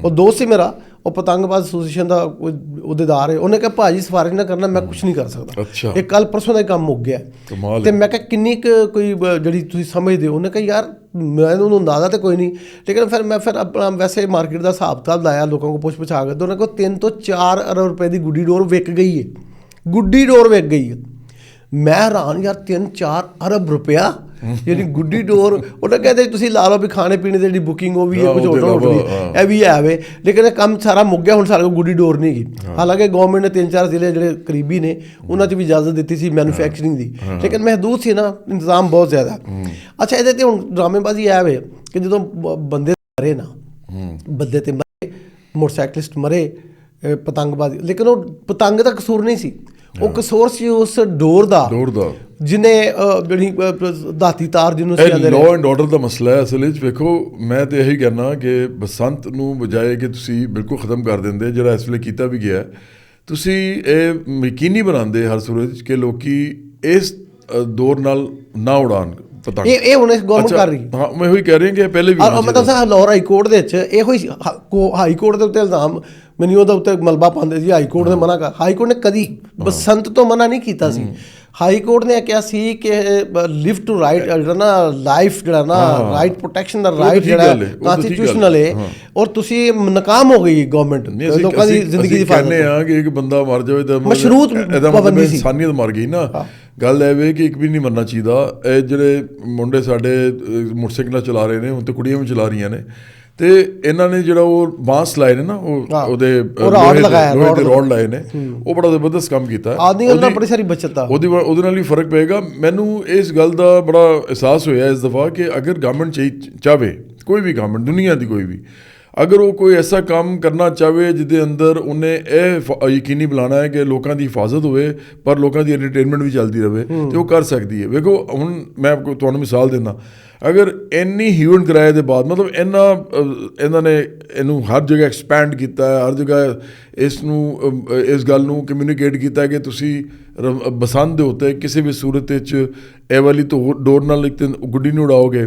ਉਹ ਦੋਸਤ ਸੀ ਮੇਰਾ, ਉਹ ਪਤੰਗਬਾਜ਼ ਐਸੋਸੀਏਸ਼ਨ ਦਾ ਕੋਈ ਅਹੁਦੇਦਾਰ ਹੈ, ਉਹਨੇ ਕਿਹਾ ਭਾਜੀ ਸਿਫਾਰਿਸ਼ ਨਾ ਕਰਨਾ, ਮੈਂ ਕੁਝ ਨਹੀਂ ਕਰ ਸਕਦਾ। ਅੱਛਾ। ਇਹ ਕੱਲ ਪਰਸੋਂ ਦਾ ਹੀ ਕੰਮ ਮੁੱਕ ਗਿਆ। ਕਮਾਲ ਤੇ ਮੈਂ ਕਿਹਾ ਕਿੰਨੀ ਕੋਈ ਜਿਹੜੀ ਤੁਸੀਂ ਸਮਝਦੇ ਹੋ? ਉਹਨੇ ਕਿਹਾ ਯਾਰ ਮੈਂ ਉਹਨੂੰ ਅੰਦਾਜ਼ਾ ਤਾਂ ਕੋਈ ਨਹੀਂ, ਲੇਕਿਨ ਫਿਰ ਆਪਣਾ ਵੈਸੇ ਮਾਰਕੀਟ ਦਾ ਹਿਸਾਬ ਕਿਤਾਬ ਲਾਇਆ, ਲੋਕਾਂ ਕੋਲ ਪੁੱਛ-ਪੁਛਾ ਕੇ, ਉਹਨਾਂ ਕੋਲ 3 ਤੋਂ 4 ਅਰਬ ਰੁਪਏ ਦੀ ਗੁੱਡੀ ਡੋਰ ਵਿਕ ਗਈ ਹੈ। ਗੁੱਡੀ ਡੋਰ ਵਿਕ ਗਈ ਹੈ। ਮੈਂ ਹੈਰਾਨ ਯਾਰ, 3-4 ਅਰਬ ਰੁਪਇਆ ਜਿਹੜੀ ਗੁੱਡੀ ਡੋਰ। ਉਹਨੇ ਕਹਿੰਦੇ ਤੁਸੀਂ ਲਾ ਲਓ ਵੀ ਖਾਣੇ ਪੀਣੇ ਦੀ ਜਿਹੜੀ ਬੁਕਿੰਗ ਉਹ ਵੀ ਹੈ, ਕੁਝ ਹੋਟਲ ਵੀ ਇਹ ਵੀ ਹੈ ਵੇ, ਲੇਕਿਨ ਇਹ ਕੰਮ ਸਾਰਾ ਮੁੱਕ ਗਿਆ। ਹੁਣ ਸਾਡੇ ਕੋਲ ਗੁੱਡੀ ਡੋਰ ਨਹੀਂ ਗਈ। ਹਾਲਾਂਕਿ ਗਵਰਨਮੈਂਟ ਨੇ 3-4 ਜ਼ਿਲ੍ਹੇ ਜਿਹੜੇ ਕਰੀਬੀ ਨੇ ਉਹਨਾਂ 'ਚ ਵੀ ਇਜਾਜ਼ਤ ਦਿੱਤੀ ਸੀ ਮੈਨੂਫੈਕਚਰਿੰਗ ਦੀ, ਲੇਕਿਨ ਮਹਿਦੂਦ ਸੀ ਨਾ, ਇੰਤਜ਼ਾਮ ਬਹੁਤ ਜ਼ਿਆਦਾ। ਅੱਛਾ, ਇਹਦੇ 'ਤੇ ਹੁਣ ਡਰਾਮੇਬਾਜ਼ੀ ਇਹ ਵੇ ਕਿ ਜਦੋਂ ਬੰਦੇ ਮਰੇ ਨਾ, ਬੰਦੇ 'ਤੇ ਮਰੇ, ਮੋਟਰਸਾਈਕਲਿਸਟ ਮਰੇ, ਪਤੰਗਬਾਜ਼ੀ, ਲੇਕਿਨ ਉਹ ਪਤੰਗ ਦਾ ਕਸੂਰ ਨਹੀਂ ਸੀ, ਉਹ ਕਸੂਰ ਸੀ ਉਸ ਡੋਰ ਦਾ ਜਿਹਨੇ ਜਿਹੜੀ ਦਾਤੀ ਤਾਰ ਜਿਹਨੂੰ ਲਾਅ ਐਂਡ ਆਰਡਰ ਦਾ ਮਸਲਾ ਹੈ ਅਸਲ ਵਿੱਚ। ਵੇਖੋ, ਮੈਂ ਤਾਂ ਇਹੀ ਕਹਿਣਾ ਕਿ ਬਸੰਤ ਨੂੰ ਬਜਾਏ ਕਿ ਤੁਸੀਂ ਬਿਲਕੁਲ ਖਤਮ ਕਰ ਦਿੰਦੇ, ਜਿਹੜਾ ਇਸ ਵੇਲੇ ਕੀਤਾ ਵੀ ਗਿਆ, ਤੁਸੀਂ ਇਹ ਯਕੀਨੀ ਬਣਾਉਂਦੇ ਹਰ ਸੂਰਤ ਕਿ ਲੋਕੀ ਇਸ ਦੌਰ ਨਾਲ ਨਾ ਉਡਾਣ ਪਤੰਗ। ਇਹ ਹੁਣ ਗਵਰਨਮੈਂਟ ਕਰ ਰਹੀ। ਹਾਂ, ਮੈਂ ਉਹੀ ਕਹਿ ਰਿਹਾ ਕਿ ਪਹਿਲੇ ਵੀ ਮਤਲਬ ਲਾਹੌਰ ਹਾਈ ਕੋਰਟ ਦੇ ਵਿੱਚ ਇਹੋ ਹੀ ਹਾਈ ਕੋਰਟ ਦੇ ਉੱਤੇ ਇਲਜ਼ਾਮ ਮੈਨੂੰ ਉਹਦੇ ਉੱਤੇ ਮਲਬਾ ਪਾਉਂਦੇ ਸੀ। ਹਾਈ ਕੋਰਟ ਨੇ ਮਨਾ ਕਰ, ਹਾਈ ਕੋਰਟ ਨੇ ਕਦੀ ਬਸੰਤ ਤੋਂ ਮਨਾ ਨਹੀਂ ਕੀਤਾ ਸੀ। ਹਾਈ ਕੋਰਟ ਨੇ ਕਿਹਾ ਸੀ ਕਿ ਲਿਵ ਟੂ ਰਾਈਟ, ਜਿਹੜਾ ਨਾ ਲਾਈਫ, ਜਿਹੜਾ ਨਾ ਰਾਈਟ ਪ੍ਰੋਟੈਕਸ਼ਨ ਦਾ ਰਾਈਟ ਜਿਹੜਾ ਕਨਸਟੀਟਿਊਸ਼ਨਲ ਹੈ, ਔਰ ਤੁਸੀਂ ਨਾਕਾਮ ਹੋ ਗਈ ਗਵਰਨਮੈਂਟ ਲੋਕਾਂ ਦੀ ਜ਼ਿੰਦਗੀ ਦੀ। ਕਹਿੰਦੇ ਆ ਕਿ ਇੱਕ ਬੰਦਾ ਮਰ ਜਾਵੇ ਤਾਂ ਮਸ਼ਰੂਤ ਪਾਬੰਦੀ ਸੀ, ਇਨਸਾਨੀਅਤ ਮਰ ਗਈ ਨਾ। ਗੱਲ ਇਹ ਵੇ ਕਿ ਇੱਕ ਵੀ ਨਹੀਂ ਮਰਨਾ ਚਾਹੀਦਾ। ਇਹ ਜਿਹੜੇ ਮੁੰਡੇ ਸਾਡੇ ਮੋਟਰਸਾਈਕਲਾਂ ਚਲਾ ਰਹੇ ਨੇ, ਹੁਣ ਤੇ ਕੁੜੀਆਂ ਵੀ ਚਲਾ ਰਹੀਆਂ ਨੇ, ਤੇ ਇਹਨਾਂ ਨੇ ਜਿਹੜਾ ਉਹ ਬਾਂਸ ਲਾਏ ਨੇ ਨਾ, ਉਹਦੇ ਰੋਡ ਲਾਏ ਨੇ, ਉਹ ਬੜਾ ਜ਼ਬਰਦਸਤ ਕੰਮ ਕੀਤਾ। ਬੜੀ ਸਾਰੀ ਬੱਚਤ ਆ, ਉਹਦੇ ਨਾਲ ਵੀ ਫਰਕ ਪਏਗਾ। ਮੈਨੂੰ ਇਸ ਗੱਲ ਦਾ ਬੜਾ ਅਹਿਸਾਸ ਹੋਇਆ ਇਸ ਦਫਾ ਕਿ ਅਗਰ ਗਵਰਨਮੈਂਟ ਚਾਹਵੇ, ਕੋਈ ਵੀ ਗਵਰਨਮੈਂਟ ਦੁਨੀਆ ਦੀ ਕੋਈ ਵੀ, ਅਗਰ ਉਹ ਕੋਈ ਐਸਾ ਕੰਮ ਕਰਨਾ ਚਾਹਵੇ ਜਿਹਦੇ ਅੰਦਰ ਉਹਨੇ ਇਹ ਯਕੀਨੀ ਬਣਾਉਣਾ ਹੈ ਕਿ ਲੋਕਾਂ ਦੀ ਹਿਫਾਜ਼ਤ ਹੋਵੇ ਪਰ ਲੋਕਾਂ ਦੀ ਐਂਟਰਟੇਨਮੈਂਟ ਵੀ ਚੱਲਦੀ ਰਹੇ, ਤੇ ਉਹ ਕਰ ਸਕਦੀ ਹੈ। ਵੇਖੋ, ਹੁਣ ਮੈਂ ਤੁਹਾਨੂੰ ਮਿਸਾਲ ਦਿੰਦਾ, ਅਗਰ ਇੰਨੀ ਹਿਊ ਐਂਡ ਕਰਾਏ ਦੇ ਬਾਅਦ, ਮਤਲਬ ਇਹਨਾਂ ਨੇ ਇਹਨੂੰ ਹਰ ਜਗ੍ਹਾ ਐਕਸਪੈਂਡ ਕੀਤਾ ਹੈ, ਹਰ ਜਗ੍ਹਾ ਇਸ ਗੱਲ ਨੂੰ ਕਮਿਊਨੀਕੇਟ ਕੀਤਾ ਕਿ ਤੁਸੀਂ ਬਸੰਤ ਦੇ ਉੱਤੇ ਕਿਸੇ ਵੀ ਸੂਰਤ ਵਿੱਚ ਇਹ ਵਾਲੀ ਡੋਰ ਨਾਲ ਇੱਕ ਗੁੱਡੀ ਨੂੰ ਉਡਾਓਗੇ,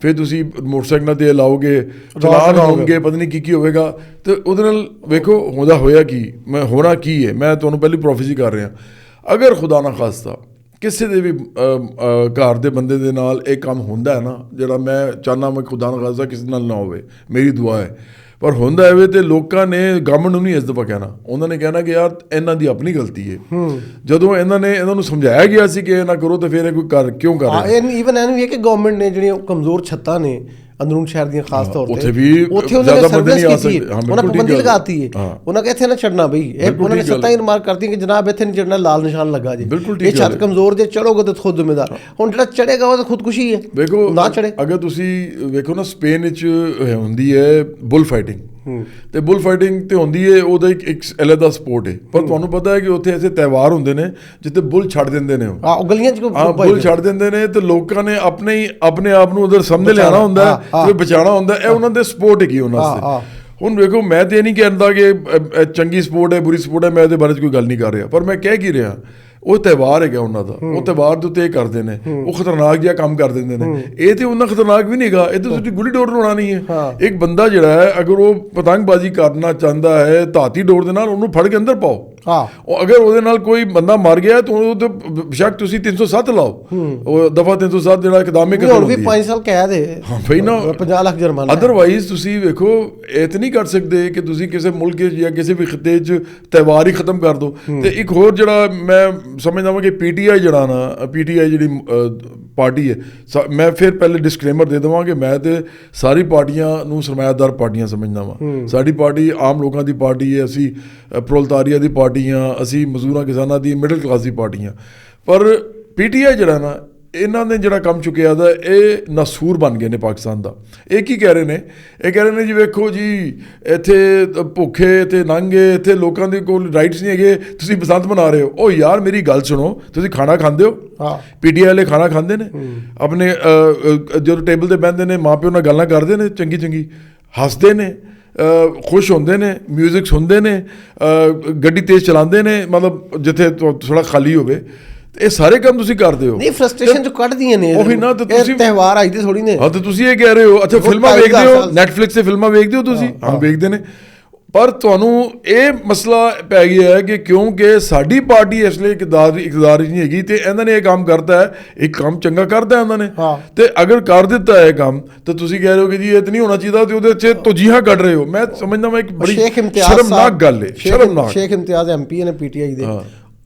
ਫਿਰ ਤੁਸੀਂ ਮੋਟਰਸਾਈਕਲਾਂ 'ਤੇ ਲਾਓਗੇ, ਚਲਾਨ ਹੋਣਗੇ, ਪਤਾ ਨਹੀਂ ਕੀ ਹੋਵੇਗਾ, ਤੇ ਉਹਦੇ ਨਾਲ ਵੇਖੋ ਹੋਇਆ ਕੀ, ਹੋਣਾ ਕੀ ਹੈ। ਮੈਂ ਤੁਹਾਨੂੰ ਪਹਿਲੀ ਪ੍ਰੋਫੈਸੀ ਕਰ ਰਿਹਾ, ਅਗਰ ਖੁਦਾ ਨਾ ਖਾਸਤਾ ਕਿਸੇ ਦੇ ਵੀ ਘਰ ਦੇ ਬੰਦੇ ਦੇ ਨਾਲ ਇਹ ਕੰਮ ਹੁੰਦਾ ਹੈ ਨਾ, ਜਿਹੜਾ ਮੈਂ ਚਾਹੁੰਦਾ ਮੈਂ ਖੁਦਾ ਨਾ ਖਾਸਤਾ ਕਿਸੇ ਨਾਲ ਨਾ ਹੋਵੇ, ਮੇਰੀ ਦੁਆ ਹੈ, ਪਰ ਹੁੰਦਾ ਐਵੇਂ ਤੇ ਲੋਕਾਂ ਨੇ ਗਵਰਨਮੈਂਟ ਨੂੰ ਨਹੀਂ ਇਸ ਦਫਾ ਕਹਿਣਾ, ਉਹਨਾਂ ਨੇ ਕਹਿਣਾ ਕਿ ਯਾਰ ਇਹਨਾਂ ਦੀ ਆਪਣੀ ਗਲਤੀ ਹੈ। ਜਦੋਂ ਇਹਨਾਂ ਨੂੰ ਸਮਝਾਇਆ ਗਿਆ ਸੀ ਕਿ ਇਹ ਨਾ ਕਰੋ, ਤੇ ਫਿਰ ਇਹ ਕੋਈ ਕਿਉਂ ਕਰ ਰਿਹਾ? ਈਵਨ ਇਹਨੂੰ ਵੀ ਹੈ ਕਿ ਗਵਰਨਮੈਂਟ ਨੇ ਜਿਹੜੀਆਂ ਕਮਜ਼ੋਰ ਛੱਤਾਂ ਨੇ ਅੰਦਰੂਨ ਸ਼ਹਿਰ ਦੀਆਂ ਖਾਸ ਤੌਰ ਤੇ, ਉੱਥੇ ਉਹਨਾਂ ਨੇ ਸਰਵਿਸ ਕੀਤੀ ਹੈ, ਉਹਨਾਂ ਪਾਬੰਦੀ ਲਗਾਤੀ ਹੈ, ਉਹਨਾਂ ਕਹਿੰਦੇ ਇੱਥੇ ਨਾ ਚੜਨਾ ਬਈ, ਉਹਨਾਂ ਨੇ ਛੱਤਾਂ ਹੀ ਰਿਮਾਰਕ ਕਰਤੀ ਕਿ ਜਨਾਬ ਇੱਥੇ ਨਹੀਂ ਚੜਨਾ, ਲਾਲ ਨਿਸ਼ਾਨ ਲੱਗਾ ਜੀ, ਇਹ ਛੱਤ ਕਮਜ਼ੋਰ ਜੇ ਚੜੋਗੇ ਤਾਂ ਖੁਦ ਜ਼ਿੰਮੇਦਾਰ। ਹੁਣ ਜਿਹੜਾ ਚੜੇਗਾ ਉਹ ਤਾਂ ਖੁਦਕੁਸ਼ੀ ਹੈ, ਵੇਖੋ ਨਾ ਚੜੇ। ਅਗਰ ਤੁਸੀਂ ਵੇਖੋ ਨਾ, ਸਪੇਨ ਵਿੱਚ ਹੁੰਦੀ ਹੈ ਬੁੱਲ ਫਾਈਟਿੰਗ, ਤੇ ਬੁੱਲ ਫਾਈਟਿੰਗ ਤੇ ਹੁੰਦੀ ਹੈ, ਉਹਦਾ ਇੱਕ ਅਲੱਗਾ ਸਪੋਰਟ ਹੈ, ਪਰ ਤੁਹਾਨੂੰ ਪਤਾ ਹੈ ਕਿ ਉੱਥੇ ਐਸੇ ਤਿਉਹਾਰ ਹੁੰਦੇ ਨੇ ਜਿੱਥੇ ਬੁੱਲ ਛੱਡ ਦਿੰਦੇ ਨੇ, ਉਹ ਗਲੀਆਂ 'ਚ ਬੁੱਲ ਛੱਡ ਦਿੰਦੇ ਨੇ, ਤੇ ਲੋਕਾਂ ਨੇ ਆਪਣੇ ਆਪ ਨੂੰ ਉਧਰ ਸਾਹਮਣੇ ਲਿਆਉਣਾ ਹੁੰਦਾ ਹੈ, ਬਚਾਉਣਾ ਹੁੰਦਾ, ਇਹ ਉਹਨਾਂ ਦੇ ਸਪੋਰਟ ਹੈਗੀ ਉਹਨਾਂ ਵਾਸਤੇ। ਹੁਣ ਵੇਖੋ, ਮੈਂ ਤੇ ਇਹ ਨਹੀਂ ਕਹਿੰਦਾ ਕਿ ਚੰਗੀ ਸਪੋਰਟ ਹੈ ਬੁਰੀ ਸਪੋਰਟ ਹੈ, ਮੈਂ ਇਹਦੇ ਬਾਰੇ 'ਚ ਕੋਈ ਗੱਲ ਨਹੀਂ ਕਰ ਰਿਹਾ, ਪਰ ਮੈਂ ਕਹਿ ਕੀ ਰਿਹਾ, ਉਹ ਤਿਉਹਾਰ ਹੈਗਾ ਉਹਨਾਂ ਦਾ, ਉਹ ਤਿਉਹਾਰ ਦੇ ਉੱਤੇ ਇਹ ਕਰਦੇ ਨੇ, ਉਹ ਖਤਰਨਾਕ ਜਿਹਾ ਕੰਮ ਕਰ ਦਿੰਦੇ ਨੇ। ਇਹ ਤੇ ਉਹਨਾਂ ਖਤਰਨਾਕ ਵੀ ਨਹੀਂ ਹੈਗਾ, ਇਹ ਤਾਂ ਤੁਸੀਂ ਗੁੱਡੀ ਡੋਰ ਉਡਾਉਣਾ ਨਹੀਂ ਹੈ। ਇੱਕ ਬੰਦਾ ਜਿਹੜਾ ਹੈ, ਅਗਰ ਉਹ ਪਤੰਗਬਾਜ਼ੀ ਕਰਨਾ ਚਾਹੁੰਦਾ ਹੈ ਧਾਤੀ ਡੋਰ ਦੇ ਨਾਲ, ਉਹਨੂੰ ਫੜ ਕੇ ਅੰਦਰ ਪਾਓ। ਅਗਰ ਉਹਦੇ ਨਾਲ ਕੋਈ ਬੰਦਾ ਮਰ ਗਿਆ ਤਾਂ ਉਹ ਤੇ ਬੇਸ਼ੱਕ ਤੁਸੀਂ 307 ਲਾਓ, ਉਹ ਦਫਾ 307 ਜਿਹੜਾ ਇਕਦਾਮੇ ਕਤਲ ਹੁੰਦੀ ਹੈ, 5 ਸਾਲ ਕੈਦ ਹੈ, ਹਾਂ ਬਈ ਨਾ, 50 ਲੱਖ ਜੁਰਮਾਨਾ। ਅਦਰਵਾਈਜ਼ ਤੁਸੀਂ ਵੇਖੋ, ਇਹ ਤਾਂ ਨਹੀਂ ਕਰ ਸਕਦੇ ਕਿ ਤੁਸੀਂ ਕਿਸੇ ਮੁਲਕ ਜਾਂ ਕਿਸੇ ਵੀ ਖਿੱਤੇ 'ਚ ਤਿਉਹਾਰ ਹੀ ਖਤਮ ਕਰ ਦਿਓ। ਤੇ ਇੱਕ ਹੋਰ ਜਿਹੜਾ ਮੈਂ ਸਮਝਦਾ ਵਾਂ ਕਿ ਪੀਟੀਆਈ ਜਿਹੜੀ ਪਾਰਟੀ ਹੈ, ਮੈਂ ਫਿਰ ਪਹਿਲੇ ਡਿਸਕਲੇਮਰ ਦੇ ਦੇਵਾਂ ਕਿ ਮੈਂ ਤੇ ਸਾਰੀ ਪਾਰਟੀਆਂ ਨੂੰ ਸਰਮਾਇਆਦਾਰ ਪਾਰਟੀਆਂ ਸਮਝਦਾ ਵਾਂ। ਸਾਡੀ ਪਾਰਟੀ ਆਮ ਲੋਕਾਂ ਦੀ ਪਾਰਟੀ ਹੈ, ਅਸੀਂ ਪ੍ਰੋਲਤਾਰੀਆ ਦੀ ਪਾਰਟੀਆਂ, ਅਸੀਂ ਮਜ਼ਦੂਰਾਂ ਕਿਸਾਨਾਂ ਦੀ ਮਿਡਲ ਕਲਾਸ ਦੀ ਪਾਰਟੀਆਂ, ਪਰ ਪੀਟੀਆਈ ਜਿਹੜਾ ਨਾ, ਇਹਨਾਂ ਨੇ ਜਿਹੜਾ ਕੰਮ ਚੁੱਕਿਆ ਦਾ, ਇਹ ਨਾਸੂਰ ਬਣ ਗਏ ਨੇ ਪਾਕਿਸਤਾਨ ਦਾ। ਇਹ ਕੀ ਕਹਿ ਰਹੇ ਨੇ? ਇਹ ਕਹਿ ਰਹੇ ਨੇ ਜੀ ਵੇਖੋ ਜੀ, ਇੱਥੇ ਭੁੱਖੇ ਤੇ ਨੰਗੇ, ਇੱਥੇ ਲੋਕਾਂ ਦੇ ਕੋਲ ਰਾਈਟਸ ਨਹੀਂ ਹੈਗੇ, ਤੁਸੀਂ ਬਸੰਤ ਮਨਾ ਰਹੇ ਹੋ। ਉਹ ਯਾਰ ਮੇਰੀ ਗੱਲ ਸੁਣੋ, ਤੁਸੀਂ ਖਾਣਾ ਖਾਂਦੇ ਹੋ? ਪੀਟੀਆਈ ਵਾਲੇ ਖਾਣਾ ਖਾਂਦੇ ਨੇ, ਆਪਣੇ ਜਦੋਂ ਟੇਬਲ ਤੇ ਬਹਿੰਦੇ ਨੇ ਮਾਂ ਪਿਓ ਨਾਲ ਗੱਲਾਂ ਕਰਦੇ ਨੇ, ਚੰਗੀ ਹੱਸਦੇ ਨੇ, ਖੁਸ਼ ਹੁੰਦੇ ਨੇ, ਮਿਊਜ਼ਿਕ ਸੁਣਦੇ ਨੇ, ਗੱਡੀ ਤੇਜ਼ ਚਲਾਉਂਦੇ ਨੇ, ਮਤਲਬ ਜਿੱਥੇ ਥੋੜਾ ਖਾਲੀ ਹੋਵੇ। ਇਹ ਸਾਰੇ ਕੰਮ ਤੁਸੀਂ ਕਰਦੇ ਹੋ, ਨਹੀਂ ਫਰਸਟ੍ਰੇਸ਼ਨ ਜੋ ਕੱਢਦੀਆਂ ਨੇ ਉਹੀ ਨਾ, ਤੇ ਤੁਸੀਂ ਤਿਉਹਾਰ ਆਈ ਤੇ ਥੋੜੀ ਨੇ। ਹਾਂ, ਤੇ ਤੁਸੀਂ ਇਹ ਕਹਿ ਰਹੇ ਹੋ, ਅੱਛਾ ਫਿਲਮਾਂ ਵੇਖਦੇ ਹੋ, ਨੈਟਫਲਿਕਸ ਤੇ ਫਿਲਮਾਂ ਵੇਖਦੇ ਹੋ ਤੁਸੀਂ? ਹਾਂ ਵੇਖਦੇ ਨੇ, ਪਰ ਤੁਹਾਨੂੰ ਇਹ ਮਸਲਾ ਪੈ ਗਿਆ ਹੈ ਕਿ ਕਿਉਂਕਿ ਸਾਡੀ ਪਾਰਟੀ ਇਸ ਲਈ ਇਕਤਦਾਰ ਨਹੀਂ ਹੈਗੀ ਤੇ ਇਹਨਾਂ ਨੇ ਇਹ ਕੰਮ ਕਰਤਾ ਹੈ, ਇੱਕ ਕੰਮ ਚੰਗਾ ਕਰਦਾ ਇਹਨਾਂ ਨੇ ਤੇ ਅਗਰ ਕਰ ਦਿੱਤਾ ਹੈ ਕੰਮ ਤਾਂ ਤੁਸੀਂ ਕਹਿ ਰਹੇ ਹੋ ਕਿ ਜੀ ਇਹ ਤਾਂ ਨਹੀਂ ਹੋਣਾ ਚਾਹੀਦਾ ਤੇ ਉਹਦੇ 'ਚ ਤੋਜੀਹਾਂ ਕੱਢ ਰਹੇ ਹੋ। ਮੈਂ ਸਮਝਦਾ ਮੈਂ ਇੱਕ ਬੜੀ ਸ਼ਰਮਨਾਕ ਗੱਲ ਹੈ, ਸ਼ਰਮਨਾਕ। ਸ਼ੇਖ ਇਮਤਿਆਜ਼ MP ਨੇ PTI ਦੇ,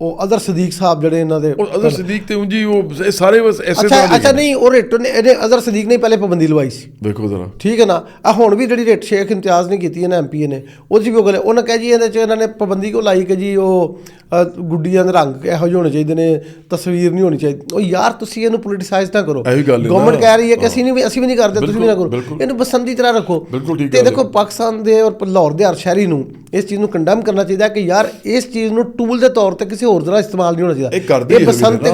ਉਹ ਅਜ਼ਹਰ ਸਦੀਕ ਸਾਹਿਬ ਜਿਹੜੇ ਇਹਨਾਂ ਦੇ, ਉਹ ਅਜ਼ਹਰ ਸਦੀਕ ਤੇ ਉਂਝ ਹੀ ਉਹ ਸਾਰੇ ਬਸ ਐਸੇ ਅੱਛਾ ਨਹੀਂ, ਉਹ ਰਿਟ ਨੇ ਇਹਨੇ ਅਜ਼ਹਰ ਸਦੀਕ ਨੇ ਪਹਿਲੇ ਪਾਬੰਦੀ ਲਵਾਈ ਸੀ, ਦੇਖੋ ਜ਼ਰਾ, ਠੀਕ ਹੈ ਨਾ। ਆ ਹੁਣ ਵੀ ਜਿਹੜੀ ਰਿਟ ਸ਼ੇਖ ਇਮਤਿਆਜ਼ ਨੇ ਕੀਤੀ ਹੈ ਨਾ MP ਨੇ, ਉਹਦੇ 'ਚ ਵੀ ਉਹ ਗੱਲ ਉਹਨਾਂ ਕਹਿ ਜੀ ਇਹਦੇ 'ਚ ਇਹਨਾਂ ਨੇ ਪਾਬੰਦੀ ਕਿਉਂ ਲਾਈ ਕਿ ਜੀ ਉਹ ਗੁੱਡੀਆਂ ਦੇ ਰੰਗ ਇਹੋ ਜਿਹੇ ਹੋਣੇ ਚਾਹੀਦੇ ਨੇ, ਤਸਵੀਰ ਨਹੀਂ ਹੋਣੀ ਚਾਹੀਦੀ। ਉਹ ਯਾਰ ਤੁਸੀਂ ਇਹਨੂੰ ਪੋਲੀਟੀਸਾਈਜ਼ ਨਾ ਕਰੋ। ਗਵਰਨਮੈਂਟ ਕਹਿ ਰਹੀ ਹੈ ਕਿ ਅਸੀਂ ਵੀ ਨਹੀਂ ਕਰਦੇ, ਤੁਸੀਂ ਵੀ ਨਾ ਕਰੋ, ਇਹਨੂੰ ਬਸੰਤ ਦੀ ਤਰ੍ਹਾਂ ਰੱਖੋ। ਤੇ ਦੇਖੋ ਪਾਕਿਸਤਾਨ ਦੇ ਔਰ ਲਾਹੌਰ ਦੇ ਹਰ ਸ਼ਹਿਰੀ ਨੂੰ ਇਸ ਚੀਜ਼ ਨੂੰ ਕੰਡੈਮ ਕਰਨਾ ਚਾਹੀਦਾ ਕਿ ਯਾਰ ਇਸ ਚੀਜ਼ ਨੂੰ ਟੂਲ ਦੇ ਤੌਰ ਤੇ ਕਿਸੇ ਹੋਰ ਤਰ੍ਹਾਂ ਇਸਤੇਮਾਲ ਨਹੀਂ ਹੋਣਾ ਚਾਹੀਦਾ। ਇਹ ਬਸੰਤ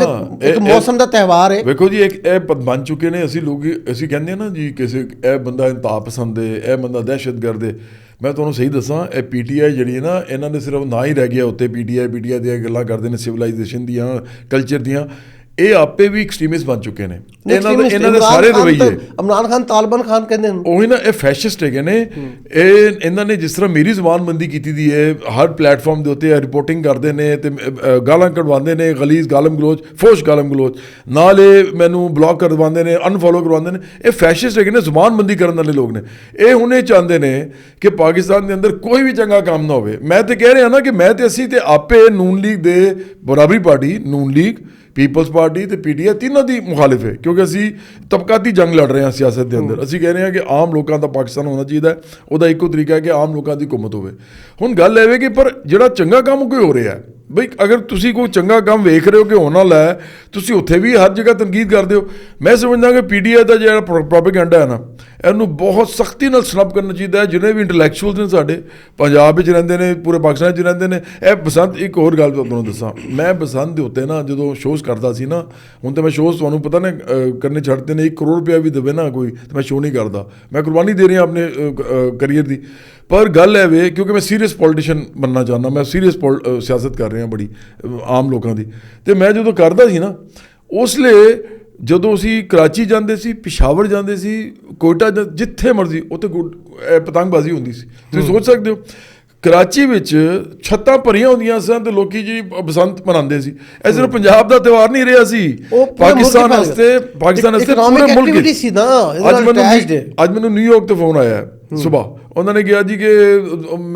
ਇੱਕ ਮੌਸਮ ਦਾ ਤਿਉਹਾਰ ਹੈ। ਵੇਖੋ ਜੀ ਇਹ ਬਣ ਚੁੱਕੇ ਨੇ, ਅਸੀਂ ਕਹਿੰਦੇ ਆ ਨਾ ਜੀ ਕਿਸੇ ਇਹ ਬੰਦਾ ਇੰਤਹਾ ਪਸੰਦ ਹੈ, ਇਹ ਬੰਦਾ ਦਹਿਸ਼ਤਗਰਦ ਹੈ। ਮੈਂ ਤੁਹਾਨੂੰ ਸਹੀ ਦੱਸਾਂ, ਇਹ PTI ਜਿਹੜੀ ਹੈ ਨਾ, ਇਹਨਾਂ ਦੇ ਸਿਰਫ ਨਾ ਹੀ ਰਹਿ ਗਿਆ ਉੱਤੇ PTI ਦੀਆਂ ਗੱਲਾਂ ਕਰਦੇ ਨੇ, ਸਿਵਲਾਈਜੇਸ਼ਨ ਦੀਆਂ, ਕਲਚਰ ਦੀਆਂ। ਇਹ ਆਪੇ ਵੀ ਐਕਸਟ੍ਰੀਮਿਸਟ ਬਣ ਚੁੱਕੇ ਨੇ। ਇਹਨਾਂ ਦੇ ਸਾਰੇ ਰਵੱਈਏ, ਇਮਰਾਨ ਖਾਨ ਤਾਲਿਬਾਨ ਖਾਨ ਕਹਿੰਦੇ ਨੇ, ਉਹੀ ਨਾ, ਇਹ ਫੈਸ਼ਿਸਟ ਹੈਗੇ ਨੇ। ਇਹਨਾਂ ਨੇ ਜਿਸ ਤਰ੍ਹਾਂ ਮੇਰੀ ਜ਼ੁਬਾਨਬੰਦੀ ਕੀਤੀ ਦੀ ਹੈ, ਹਰ ਪਲੇਟਫਾਰਮ ਦੇ ਉੱਤੇ ਰਿਪੋਰਟਿੰਗ ਕਰਦੇ ਨੇ ਤੇ ਗਾਲਾਂ ਕਢਵਾਉਂਦੇ ਨੇ, ਗਲੀਜ਼ ਗਾਲਮ ਗਲੋਚ, ਫੋਸ਼ ਗਾਲਮ ਗਲੋਚ, ਨਾਲ ਇਹ ਮੈਨੂੰ ਬਲੌਕ ਕਰਵਾਉਂਦੇ ਨੇ, ਅਨਫੋਲੋ ਕਰਵਾਉਂਦੇ ਨੇ। ਇਹ ਫੈਸ਼ਿਸਟ ਹੈਗੇ ਨੇ, ਜ਼ੁਬਾਨਬੰਦੀ ਕਰਨ ਵਾਲੇ ਲੋਕ ਨੇ। ਇਹ ਹੁਣ ਇਹ ਚਾਹੁੰਦੇ ਨੇ ਕਿ ਪਾਕਿਸਤਾਨ ਦੇ ਅੰਦਰ ਕੋਈ ਵੀ ਚੰਗਾ ਕੰਮ ਨਾ ਹੋਵੇ। ਮੈਂ ਤੇ ਕਹਿ ਰਿਹਾ ਨਾ ਕਿ ਅਸੀਂ ਤੇ ਆਪੇ ਨੂਨ ਲੀਗ ਦੇ ਬਰਾਬਰੀ ਪਾਰਟੀ, ਨੂਨ ਲੀਗ, ਪੀਪਲਸ ਪਾਰਟੀ ਤੇ PTI ਤਿੰਨਾਂ ਦੀ ਮੁਖਾਲਿਫ ਹੈ, ਕਿਉਂਕਿ ਅਸੀਂ ਤਬਕਾਤੀ ਜੰਗ ਲੜ ਰਹੇ ਹਾਂ ਸਿਆਸਤ ਦੇ ਅੰਦਰ। ਅਸੀਂ ਕਹਿ ਰਹੇ ਹਾਂ ਕਿ ਆਮ ਲੋਕਾਂ ਦਾ ਪਾਕਿਸਤਾਨ ਹੋਣਾ ਚਾਹੀਦਾ। ਉਹਦਾ ਇੱਕੋ ਤਰੀਕਾ ਹੈ ਕਿ ਆਮ ਲੋਕਾਂ ਦੀ ਹਕੂਮਤ ਹੋਵੇ। ਹੁਣ ਗੱਲ ਇਹ ਵੇ ਕਿ ਪਰ ਜਿਹੜਾ ਚੰਗਾ ਕੰਮ ਕੋਈ ਹੋ ਰਿਹਾ ਬਈ, ਅਗਰ ਤੁਸੀਂ ਕੋਈ ਚੰਗਾ ਕੰਮ ਵੇਖ ਰਹੇ ਹੋ ਕਿ ਹੋਣ ਵਾਲਾ ਹੈ, ਤੁਸੀਂ ਉੱਥੇ ਵੀ ਹਰ ਜਗ੍ਹਾ ਤਨਕੀਦ ਕਰਦੇ ਹੋ। ਮੈਂ ਸਮਝਦਾ ਕਿ PTI ਦਾ ਜਿਹੜਾ ਪ੍ਰੋਪੇਗੈਂਡਾ ਹੈ ਨਾ, ਇਹਨੂੰ ਬਹੁਤ ਸਖਤੀ ਨਾਲ ਸਨੱਪ ਕਰਨਾ ਚਾਹੀਦਾ ਹੈ। ਜਿੰਨੇ ਵੀ ਇੰਟੈਲੈਕਚੁਅਲਸ ਨੇ ਸਾਡੇ ਪੰਜਾਬ ਵਿੱਚ ਰਹਿੰਦੇ ਨੇ, ਪੂਰੇ ਪਾਕਿਸਤਾਨ 'ਚ ਰਹਿੰਦੇ ਨੇ। ਇਹ ਬਸੰਤ, ਇੱਕ ਹੋਰ ਗੱਲ ਤੁਹਾਨੂੰ ਦੱਸਾਂ, ਮੈਂ ਬਸੰਤ ਦੇ ਉੱਤੇ ਨਾ ਜਦੋਂ ਸ਼ੋਅਸ ਕਰਦਾ ਸੀ ਨਾ, ਹੁਣ ਤਾਂ ਮੈਂ ਸ਼ੋਅਸ ਤੁਹਾਨੂੰ ਪਤਾ ਨੇ ਕਰਨੇ ਛੱਡਦੇ ਨੇ, 1 ਕਰੋੜ ਰੁਪਇਆ ਵੀ ਦੇਵੇ ਨਾ ਕੋਈ ਤਾਂ ਮੈਂ ਸ਼ੋਅ ਨਹੀਂ ਕਰਦਾ। ਮੈਂ ਕੁਰਬਾਨੀ ਦੇ ਰਿਹਾ ਆਪਣੇ ਕਰੀਅਰ ਦੀ। ਪਰ ਗੱਲ ਹੈ ਵੇ, ਕਿਉਂਕਿ ਮੈਂ ਸੀਰੀਅਸ ਪੋਲੀਟੀਸ਼ੀਅਨ ਬਣਨਾ ਚਾਹੁੰਦਾ, ਮੈਂ ਸੀਰੀਅਸ ਸਿਆਸਤ ਕਰ ਰਿਹਾ ਬੜੀ ਆਮ ਲੋਕਾਂ ਦੀ। ਅਤੇ ਮੈਂ ਜਦੋਂ ਕਰਦਾ ਸੀ ਨਾ, ਉਸ ਲਈ ਜਦੋਂ ਅਸੀਂ ਕਰਾਚੀ ਜਾਂਦੇ ਸੀ, ਪਿਸ਼ਾਵਰ ਜਾਂਦੇ ਸੀ, ਕੋਇਟਾ, ਜਿੱਥੇ ਮਰਜ਼ੀ ਉੱਥੇ ਪਤੰਗਬਾਜ਼ੀ ਹੁੰਦੀ ਸੀ। ਤੁਸੀਂ ਸੋਚ ਸਕਦੇ ਹੋ, ਕਰਾਚੀ ਵਿੱਚ ਛੱਤਾਂ ਭਰੀਆਂ ਹੁੰਦੀਆਂ ਸਨ ਤੇ ਲੋਕੀ ਜੀ ਬਸੰਤ ਮਨਾਉਂਦੇ ਸੀ। ਇਹ ਸਿਰਫ ਪੰਜਾਬ ਦਾ ਤਿਉਹਾਰ ਨਹੀਂ ਰਿਹਾ ਸੀ, ਪਾਕਿਸਤਾਨ ਵਾਸਤੇ ਪੂਰੇ ਮੁਲਕ ਸੀ ਨਾ। ਅੱਜ ਮੈਨੂੰ ਨਿਊਯਾਰਕ ਤੋਂ ਫੋਨ ਆਇਆ ਸੁਬਾਹ, ਉਹਨਾਂ ਨੇ ਕਿਹਾ ਜੀ ਕਿ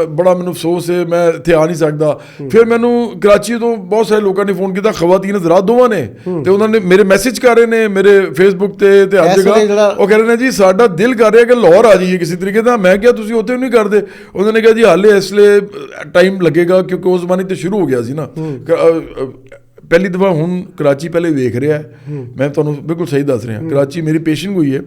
ਬੜਾ ਮੈਨੂੰ ਅਫਸੋਸ ਹੈ, ਮੈਂ ਇੱਥੇ ਆ ਨਹੀਂ ਸਕਦਾ। ਫਿਰ ਮੈਨੂੰ ਕਰਾਚੀ ਤੋਂ ਬਹੁਤ ਸਾਰੇ ਲੋਕਾਂ ਨੇ ਫੋਨ ਕੀਤਾ, ਖਵਾਤੀਨ ਹਜ਼ਰਾਤ ਦੋਵਾਂ ਨੇ, ਤੇ ਉਹਨਾਂ ਨੇ ਮੇਰੇ ਮੈਸੇਜ ਕਰ ਰਹੇ ਨੇ ਮੇਰੇ ਫੇਸਬੁੱਕ ਤੇ ਹਰ ਜਗ੍ਹਾ। ਉਹ ਕਹਿ ਰਹੇ ਨੇ ਜੀ ਸਾਡਾ ਦਿਲ ਕਰ ਰਿਹਾ ਕਿ ਲਾਹੌਰ ਆ ਜਾਈਏ ਕਿਸੇ ਤਰੀਕੇ ਦਾ। ਮੈਂ ਕਿਹਾ ਤੁਸੀਂ ਉੱਥੇ ਨਹੀਂ ਕਰਦੇ। ਉਹਨਾਂ ਨੇ ਕਿਹਾ ਜੀ ਹਾਲੇ ਇਸ ਲਈ ਟਾਈਮ ਲੱਗੇਗਾ, ਕਿਉਂਕਿ ਉਸ ਜ਼ਮਾਨੇ ਤੇ ਸ਼ੁਰੂ ਹੋ ਗਿਆ ਸੀ ਨਾ। ਪਹਿਲੀ ਦਫਾ ਹੁਣ ਕਰਾਚੀ ਪਹਿਲੇ ਵੇਖ ਰਿਹਾ। ਮੈਂ ਤੁਹਾਨੂੰ ਬਿਲਕੁਲ ਸਹੀ ਦੱਸ ਰਿਹਾ, ਕਰਾਚੀ ਮੇਰੀ ਪੇਸ਼ਿੰਗ ਹੋਈ ਹੈ।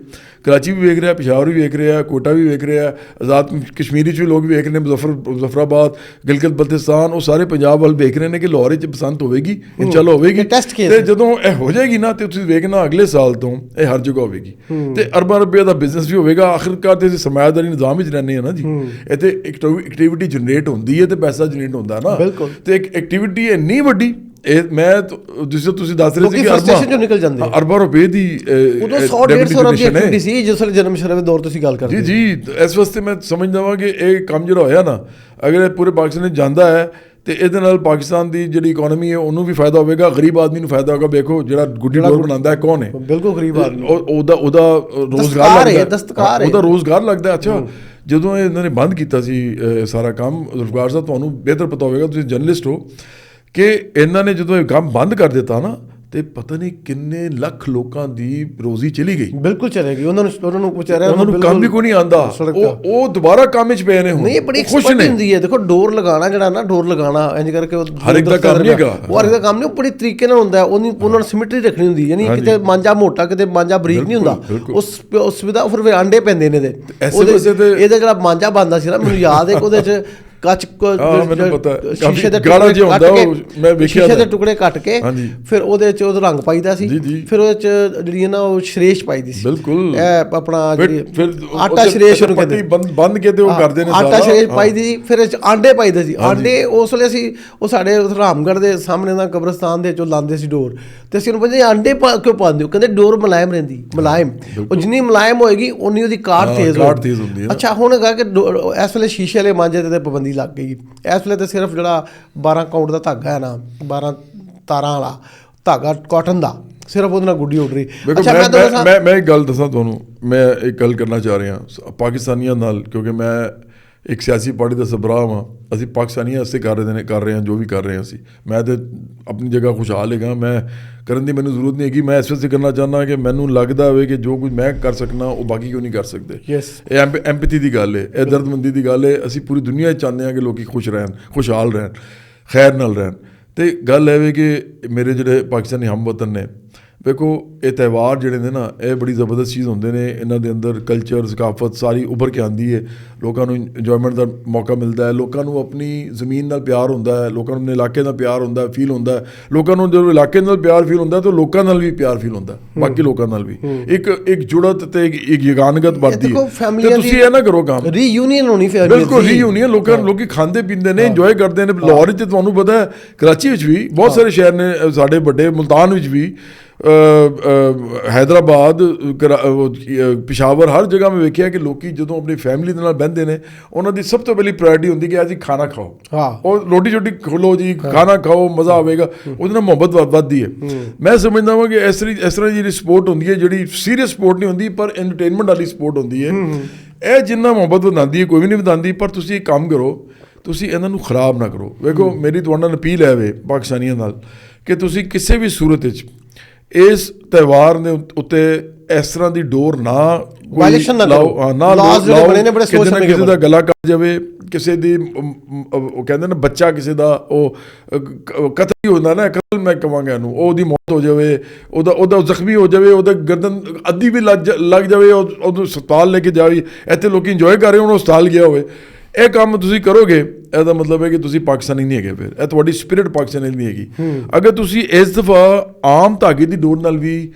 ਕਰਾਚੀ ਵੀ ਵੇਖ ਰਿਹਾ, ਪਿਸ਼ਾਵਰ ਵੀ ਵੇਖ ਰਿਹਾ, ਕੋਟਾ ਵੀ ਵੇਖ ਰਿਹਾ, ਆਜ਼ਾਦ ਕਸ਼ਮੀਰੀ 'ਚ ਵੀ ਲੋਕ ਵੇਖ ਰਹੇ ਨੇ, ਮੁਜ਼ੱਫਰਾਬਾਦ, ਗਿਲਗਿਤ ਬਲਤਿਸਤਾਨ, ਉਹ ਸਾਰੇ ਪੰਜਾਬ ਵੱਲ ਵੇਖ ਰਹੇ ਨੇ ਕਿ ਲਾਹੌਰ 'ਚ ਬਸੰਤ ਹੋਵੇਗੀ, ਇਨਸ਼ਾਅੱਲਾ ਹੋਵੇਗੀ। ਤੇ ਜਦੋਂ ਇਹ ਹੋ ਜਾਏਗੀ ਨਾ, ਤੇ ਤੁਸੀਂ ਵੇਖਣਾ ਅਗਲੇ ਸਾਲ ਤੋਂ ਇਹ ਹਰ ਜਗ੍ਹਾ ਹੋਵੇਗੀ ਤੇ ਅਰਬਾਂ ਰੁਪਏ ਦਾ ਬਿਜ਼ਨਸ ਵੀ ਹੋਵੇਗਾ। ਆਖਿਰਕਾਰ ਤੇ ਅਸੀਂ ਸਰਮਾਇਆਦਾਰੀ ਨਿਜ਼ਾਮ ਵਿੱਚ ਰਹਿੰਦੇ ਹਾਂ ਨਾ ਜੀ। ਇੱਥੇ ਐਕਟੀਵਿਟੀ ਜਨਰੇਟ ਹੁੰਦੀ ਹੈ ਤੇ ਪੈਸਾ ਜਨਰੇਟ ਹੁੰਦਾ ਨਾ। ਤੇ ਇੱਕ ਐਕਟੀਵਿਟੀ ਇੰਨੀ ਵੱਡੀ, ਮੈਂ ਤੁਸੀਂ ਦੱਸ ਰਹੇ ਸੀ ਕਿ ਨਿਕਲ ਜਾਂਦੇ ਅਰਬਾਂ ਰੁਪਏ ਦੀ, ਉਦੋਂ 100-150 ਅਰਬ ਦੀ ਐਕਟੀਵਿਟੀ ਸੀ ਜਿਸ ਵੇਲੇ ਜਨਮ ਸ਼ਰਫ ਦੇ ਦੌਰ ਤੁਸੀਂ ਗੱਲ ਕਰਦੇ। ਜੀ ਇਸ ਵਾਸਤੇ ਮੈਂ ਸਮਝਦਾ ਵਾਂ ਕਿ ਇਹ ਕੰਮ ਜਿਹੜਾ ਹੋਇਆ ਨਾ, ਅਗਰ ਇਹ ਪੂਰੇ ਪਾਕਿਸਤਾਨ ਵਿੱਚ ਜਾਂਦਾ ਹੈ ਤੇ ਇਹਦੇ ਨਾਲ ਪਾਕਿਸਤਾਨ ਦੀ ਜਿਹੜੀ ਇਕਨੋਮੀ ਹੈ ਉਹਨੂੰ ਵੀ ਫਾਇਦਾ ਹੋਵੇਗਾ, ਗਰੀਬ ਆਦਮੀ ਨੂੰ ਫਾਇਦਾ ਹੋਵੇਗਾ। ਵੇਖੋ ਜਿਹੜਾ ਗੁੱਡੀ ਡੋਰ ਬਣਾਉਂਦਾ ਹੈ ਕੌਣ ਹੈ? ਬਿਲਕੁਲ ਗਰੀਬ ਆਦਮੀ। ਉਹਦਾ ਰੋਜ਼ਗਾਰ ਲੱਗਦਾ, ਉਹਦਾ ਰੋਜ਼ਗਾਰ ਲੱਗਦਾ। ਅੱਛਾ, ਜਦੋਂ ਇਹਨਾਂ ਨੇ ਬੰਦ ਕੀਤਾ ਸੀ ਸਾਰਾ ਕੰਮ, ਜ਼ੁਲਫਕਾਰ ਸਾਹਿਬ ਤੁਹਾਨੂੰ ਬਿਹਤਰ ਪਤਾ ਹੋਵੇਗਾ, ਤੁਸੀਂ ਜਰਨਲਿਸਟ ਹੋ, ਕਿ ਇਹਨਾਂ ਨੇ ਜਦੋਂ ਇਹ ਕੰਮ ਬੰਦ ਕਰ ਦਿੱਤਾ ਨਾ, ਤੇ ਪਤਾ ਨਹੀਂ ਕਿੰਨੇ ਲੱਖ ਲੋਕਾਂ ਦੀ ਰੋਜ਼ੀ ਚਲੀ ਗਈ। ਬਿਲਕੁਲ ਚਲੇ ਗਈ। ਉਹਨਾਂ ਨੂੰ ਵਿਚਾਰਿਆਂ ਨੂੰ ਕੰਮ ਵੀ ਕੋਈ ਨਹੀਂ ਆਉਂਦਾ। ਉਹ ਦੁਬਾਰਾ ਕੰਮ ਵਿੱਚ ਪਏ ਨੇ। ਨਹੀਂ, ਬੜੀ ਖੁਸ਼ ਹੁੰਦੀ ਹੈ। ਦੇਖੋ ਡੋਰ ਲਗਾਉਣਾ ਜਿਹੜਾ ਨਾ, ਡੋਰ ਲਗਾਉਣਾ ਇੰਜ ਕਰਕੇ ਹਰ ਇੱਕ ਦਾ ਕੰਮ ਨਹੀਂ ਹੈਗਾ। ਉਹ ਹਰ ਇੱਕ ਦਾ ਕੰਮ ਨਹੀਂ, ਬੜੀ ਤਰੀਕੇ ਨਾਲ ਹੁੰਦਾ। ਉਹਨਾਂ ਨੂੰ ਸਿਮਟਰੀ ਰੱਖਣੀ ਹੁੰਦੀ, ਯਾਨੀ ਕਿਤੇ ਮਾਂਜਾ ਮੋਟਾ, ਕਿਤੇ ਮਾਂਜਾ ਬਰੀਕ ਨਹੀਂ ਹੁੰਦਾ। ਉਸ ਵਿਦਾ ਫਿਰ ਆਂਡੇ ਪੈਂਦੇ ਨੇ ਇਹਦੇ। ਇਹਦਾ ਜਿਹੜਾ ਮਾਂਜਾ ਬਣਦਾ ਸੀ ਨਾ, ਮੈਨੂੰ ਯਾਦ ਹੈ ਕਿ ਉਹਦੇ 'ਚ ਕੱਚ ਮੈਨੂੰ ਪਤਾ ਹੈ। ਸ਼ੀਸ਼ੇ ਦੇ ਗਾੜਾ ਜਿਹਾ ਹੁੰਦਾ ਟੁਕੜੇ ਉਹ, ਮੈਂ ਵੇਖਿਆ ਸ਼ੀਸ਼ੇ ਦੇ ਤਾਂ। ਟੁਕੜੇ ਕੱਟ ਕੇ ਹਾਂਜੀ। ਫਿਰ ਉਹਦੇ 'ਚ ਉਹਦਾ ਰੰਗ ਪਾਈਦਾ ਸੀ, ਜੀ, ਜੀ। ਫਿਰ ਉਹਦੇ 'ਚ ਜਿਹੜੀ ਨਾ ਉਹ ਸ਼ਰੇਸ਼ ਪਾਈਦੀ ਸੀ। ਬਿਲਕੁਲ। ਇਹ ਆਪਣਾ ਜਿਹੜੀ ਫਿਰ ਆਟਾ ਸ਼ਰੇਸ਼ ਉਹਨੂੰ ਪੱਤੀ ਕਹਿੰਦੇ, ਬੰਦ ਕੇ ਤੇ ਉਹ ਕਰਦੇ ਨੇ ਆਟਾ ਸਾਰਾ। ਸ਼ਰੇਸ਼ ਪਾਈਦੀ ਸੀ, ਫਿਰ ਇਹ 'ਚ ਆਂਡੇ ਪਾਈਦੇ ਸੀ। ਆਂਡੇ ਉਸ ਵੇਲੇ ਅਸੀਂ ਉਹ ਸਾਡੇ ਰਾਮਗੜ੍ਹ ਦੇ ਸਾਹਮਣੇ ਦਾ ਕਬਰਸਤਾਨ ਦੇ ਚੋਂ ਲਾਉਂਦੇ ਸੀ ਡੋਰ, ਤੇ ਅਸੀਂ ਉਹਨੂੰ ਪੁੱਛਦੇ ਆਂਡੇ ਕਿਉਂ ਪਾਉਂਦੇ ਹੋ? ਕਹਿੰਦੇ ਡੋਰ ਮੁਲਾਇਮ ਰਹਿੰਦੀ, ਮੁਲਾਇਮ, ਉਹ ਜਿੰਨੀ ਮੁਲਾਇਮ ਹੋਏਗੀ ਉਨੀ ਉਹਦੀ ਕਾਟ ਤੇਜ਼ ਹੁੰਦੀ ਹੈ। ਅੱਛਾ, ਹੁਣ ਹੈਗਾ ਕਿ ਇਸ ਵੇਲੇ ਸ਼ੀਸ਼ੇ ਵਾਲੇ ਮਾਂਜੇ ਤੇ ਪਾਬੰਦੀ ਲੱਗ ਗਈ। ਇਸ ਵੇਲੇ ਤੇ ਸਿਰਫ ਜਿਹੜਾ 12 ਕਾਊਂਟ ਦਾ ਧਾਗਾ ਹੈ ਨਾ, 12 ਤਾਰਾਂ ਵਾਲਾ ਧਾਗਾ ਕਾਟਨ ਦਾ, ਸਿਰਫ ਉਹਦੇ ਨਾਲ ਗੁੱਡੀ ਉੱਡ ਰਹੀ। ਦੇਖੋ ਮੈਂ ਇੱਕ ਗੱਲ ਦੱਸਾਂ ਤੁਹਾਨੂੰ, ਮੈਂ ਇੱਕ ਗੱਲ ਕਰਨਾ ਚਾਹ ਰਿਹਾ ਪਾਕਿਸਤਾਨੀਆਂ ਨਾਲ, ਕਿਉਂਕਿ ਮੈਂ ਇੱਕ ਸਿਆਸੀ ਪਾਰਟੀ ਦਾ ਸਰਬਰਾਹ ਹਾਂ। ਅਸੀਂ ਪਾਕਿਸਤਾਨੀਆਂ ਵਾਸਤੇ ਕਰ ਰਹੇ ਹਾਂ ਜੋ ਵੀ ਕਰ ਰਹੇ ਹਾਂ ਅਸੀਂ। ਮੈਂ ਤਾਂ ਆਪਣੀ ਜਗ੍ਹਾ ਖੁਸ਼ਹਾਲ ਹੈਗਾ, ਮੈਂ ਕਰਨ ਦੀ ਮੈਨੂੰ ਜ਼ਰੂਰਤ ਨਹੀਂ ਹੈਗੀ। ਮੈਂ ਇਸ ਵਾਸਤੇ ਕਰਨਾ ਚਾਹੁੰਦਾ ਕਿ ਮੈਨੂੰ ਲੱਗਦਾ ਹੋਵੇ ਕਿ ਜੋ ਕੁਝ ਮੈਂ ਕਰ ਸਕਦਾ ਉਹ ਬਾਕੀ ਕਿਉਂ ਨਹੀਂ ਕਰ ਸਕਦੇ। ਇਹ ਐਂਪੈਥੀ ਦੀ ਗੱਲ ਹੈ, ਇਹ ਦਰਦਮੰਦੀ ਦੀ ਗੱਲ ਹੈ। ਅਸੀਂ ਪੂਰੀ ਦੁਨੀਆ 'ਚ ਚਾਹੁੰਦੇ ਹਾਂ ਕਿ ਲੋਕ ਖੁਸ਼ ਰਹਿਣ, ਖੁਸ਼ਹਾਲ ਰਹਿਣ, ਖੈਰ ਨਾਲ ਰਹਿਣ। ਅਤੇ ਗੱਲ ਇਹ ਵੇ ਕਿ ਮੇਰੇ ਜਿਹੜੇ ਪਾਕਿਸਤਾਨੀ ਹਮਵਤਨ ਨੇ, ਵੇਖੋ ਇਹ ਤਿਉਹਾਰ ਜਿਹੜੇ ਨੇ ਨਾ, ਇਹ ਬੜੀ ਜ਼ਬਰਦਸਤ ਚੀਜ਼ ਹੁੰਦੇ ਨੇ। ਇਹਨਾਂ ਦੇ ਅੰਦਰ ਕਲਚਰ, ਸਕਾਫਤ ਸਾਰੀ ਉੱਭਰ ਕੇ ਆਉਂਦੀ ਹੈ। ਲੋਕਾਂ ਨੂੰ ਇੰਜੋਇਮੈਂਟ ਦਾ ਮੌਕਾ ਮਿਲਦਾ ਹੈ, ਲੋਕਾਂ ਨੂੰ ਆਪਣੀ ਜ਼ਮੀਨ ਨਾਲ ਪਿਆਰ ਹੁੰਦਾ ਹੈ, ਲੋਕਾਂ ਨੂੰ ਆਪਣੇ ਇਲਾਕੇ ਨਾਲ ਪਿਆਰ ਹੁੰਦਾ, ਫੀਲ ਹੁੰਦਾ ਹੈ। ਲੋਕਾਂ ਨੂੰ ਜਦੋਂ ਇਲਾਕੇ ਨਾਲ ਪਿਆਰ ਫੀਲ ਹੁੰਦਾ ਤਾਂ ਲੋਕਾਂ ਨਾਲ ਵੀ ਪਿਆਰ ਫੀਲ ਹੁੰਦਾ, ਬਾਕੀ ਲੋਕਾਂ ਨਾਲ ਵੀ ਇੱਕ ਜੁੜਤ ਤੇ ਇੱਕ ਯਗਾਨਗਤ ਵੱਧਦੀ ਹੈ। ਤੇ ਤੁਸੀਂ ਇਹ ਨਾ ਕਰੋ ਕੰਮ, ਰੀਯੂਨੀਅਨ ਹੋਣੀ ਫਿਰ, ਬਿਲਕੁਲ ਰੀਯੂਨੀਅਨ। ਲੋਕੀ ਖਾਂਦੇ ਪੀਂਦੇ ਨੇ, ਇੰਜੋਏ ਕਰਦੇ ਨੇ। ਲਾਹੌਰ 'ਚ ਤੁਹਾਨੂੰ ਪਤਾ ਹੈ, ਕਰਾਚੀ ਵਿੱਚ ਵੀ ਬਹੁਤ ਸਾਰੇ ਸ਼ਹਿਰ ਨੇ ਸਾਡੇ ਵੱਡੇ, ਮੁਲਤਾਨ ਵਿੱਚ ਵੀ, ਹੈਦਰਾਬਾਦ, ਪਿਸ਼ਾਵਰ, ਹਰ ਜਗ੍ਹਾ ਮੈਂ ਵੇਖਿਆ ਕਿ ਲੋਕੀ ਜਦੋਂ ਆਪਣੀ ਫੈਮਿਲੀ ਦੇ ਨਾਲ ਬਹਿੰਦੇ ਨੇ, ਉਹਨਾਂ ਦੀ ਸਭ ਤੋਂ ਪਹਿਲੀ ਪ੍ਰਾਇਰਟੀ ਹੁੰਦੀ ਕਿ ਅੱਜ ਖਾਣਾ ਖਾਓ, ਉਹ ਰੋਟੀ ਛੋਟੀ ਖੋਲੋ ਜੀ, ਖਾਣਾ ਖਾਓ, ਮਜ਼ਾ ਆਵੇਗਾ। ਉਹਦੇ ਨਾਲ ਮੁਹੱਬਤ ਵੱਧਦੀ ਹੈ। ਮੈਂ ਸਮਝਦਾ ਵਾਂ ਕਿ ਇਸ ਤਰ੍ਹਾਂ ਜਿਹੜੀ ਸਪੋਰਟ ਹੁੰਦੀ ਹੈ, ਜਿਹੜੀ ਸੀਰੀਅਸ ਸਪੋਰਟ ਨਹੀਂ ਹੁੰਦੀ ਪਰ ਐਂਟਰਟੇਨਮੈਂਟ ਵਾਲੀ ਸਪੋਰਟ ਹੁੰਦੀ ਹੈ, ਇਹ ਜਿੰਨਾ ਮੁਹੱਬਤ ਵਧਾਉਂਦੀ ਹੈ ਕੋਈ ਵੀ ਨਹੀਂ ਵਧਾਉਂਦੀ। ਪਰ ਤੁਸੀਂ ਇੱਕ ਕੰਮ ਕਰੋ, ਤੁਸੀਂ ਇਹਨਾਂ ਨੂੰ ਖਰਾਬ ਨਾ ਕਰੋ। ਵੇਖੋ ਮੇਰੀ ਤੁਹਾਡੇ ਨਾਲ ਅਪੀਲ ਹੈ ਵੇ ਪਾਕਿਸਤਾਨੀਆਂ ਨਾਲ ਕਿ ਤੁਸੀਂ ਕਿਸੇ ਵੀ ਸੂਰਤ ਵਿੱਚ ਇਸ ਤਿਉਹਾਰ ਦੇ ਉੱਤੇ ਇਸ ਤਰ੍ਹਾਂ ਦੀ ਡੋਰ ਨਾ ਲਾਓ, ਨਾ ਕਿਸੇ ਦਾ ਗਲਾ ਕੱਟ ਜਾਵੇ, ਕਿਸੇ ਦੀ ਉਹ ਕਹਿੰਦੇ ਨਾ ਬੱਚਾ ਕਿਸੇ ਦਾ ਉਹ ਕਤਲ ਹੀ ਹੁੰਦਾ ਨਾ, ਕਤਲ ਮੈਂ ਕਹਾਂਗਾ ਇਹਨੂੰ, ਉਹਦੀ ਮੌਤ ਹੋ ਜਾਵੇ, ਉਹਦਾ ਜ਼ਖਮੀ ਹੋ ਜਾਵੇ, ਉਹਦਾ ਗਰਦਨ ਅੱਧੀ ਵੀ ਲੱਗ ਜਾਵੇ, ਉਹਨੂੰ ਹਸਪਤਾਲ ਲੈ ਕੇ ਜਾਵੇ। ਇੱਥੇ ਲੋਕੀ ਇੰਜੋਏ ਕਰ ਰਹੇ ਹੋਣ, ਉਹ ਹਸਪਤਾਲ ਗਿਆ ਹੋਵੇ। ਇਹ ਕੰਮ ਤੁਸੀਂ ਕਰੋਗੇ, ਇਹਦਾ ਮਤਲਬ ਹੈ ਕਿ ਤੁਸੀਂ ਪਾਕਿਸਤਾਨੀ ਨਹੀਂ ਹੈਗੇ। ਫਿਰ ਇਹ ਤੁਹਾਡੀ ਸਪਿਰਿਟ ਪਾਕਿਸਤਾਨੀ ਨਹੀਂ ਹੈਗੀ। ਅਗਰ ਤੁਸੀਂ ਇਸ ਦਫਾ ਆਮ ਧਾਗੇ ਦੀ ਡੋਰ ਨਾਲ ਵੀ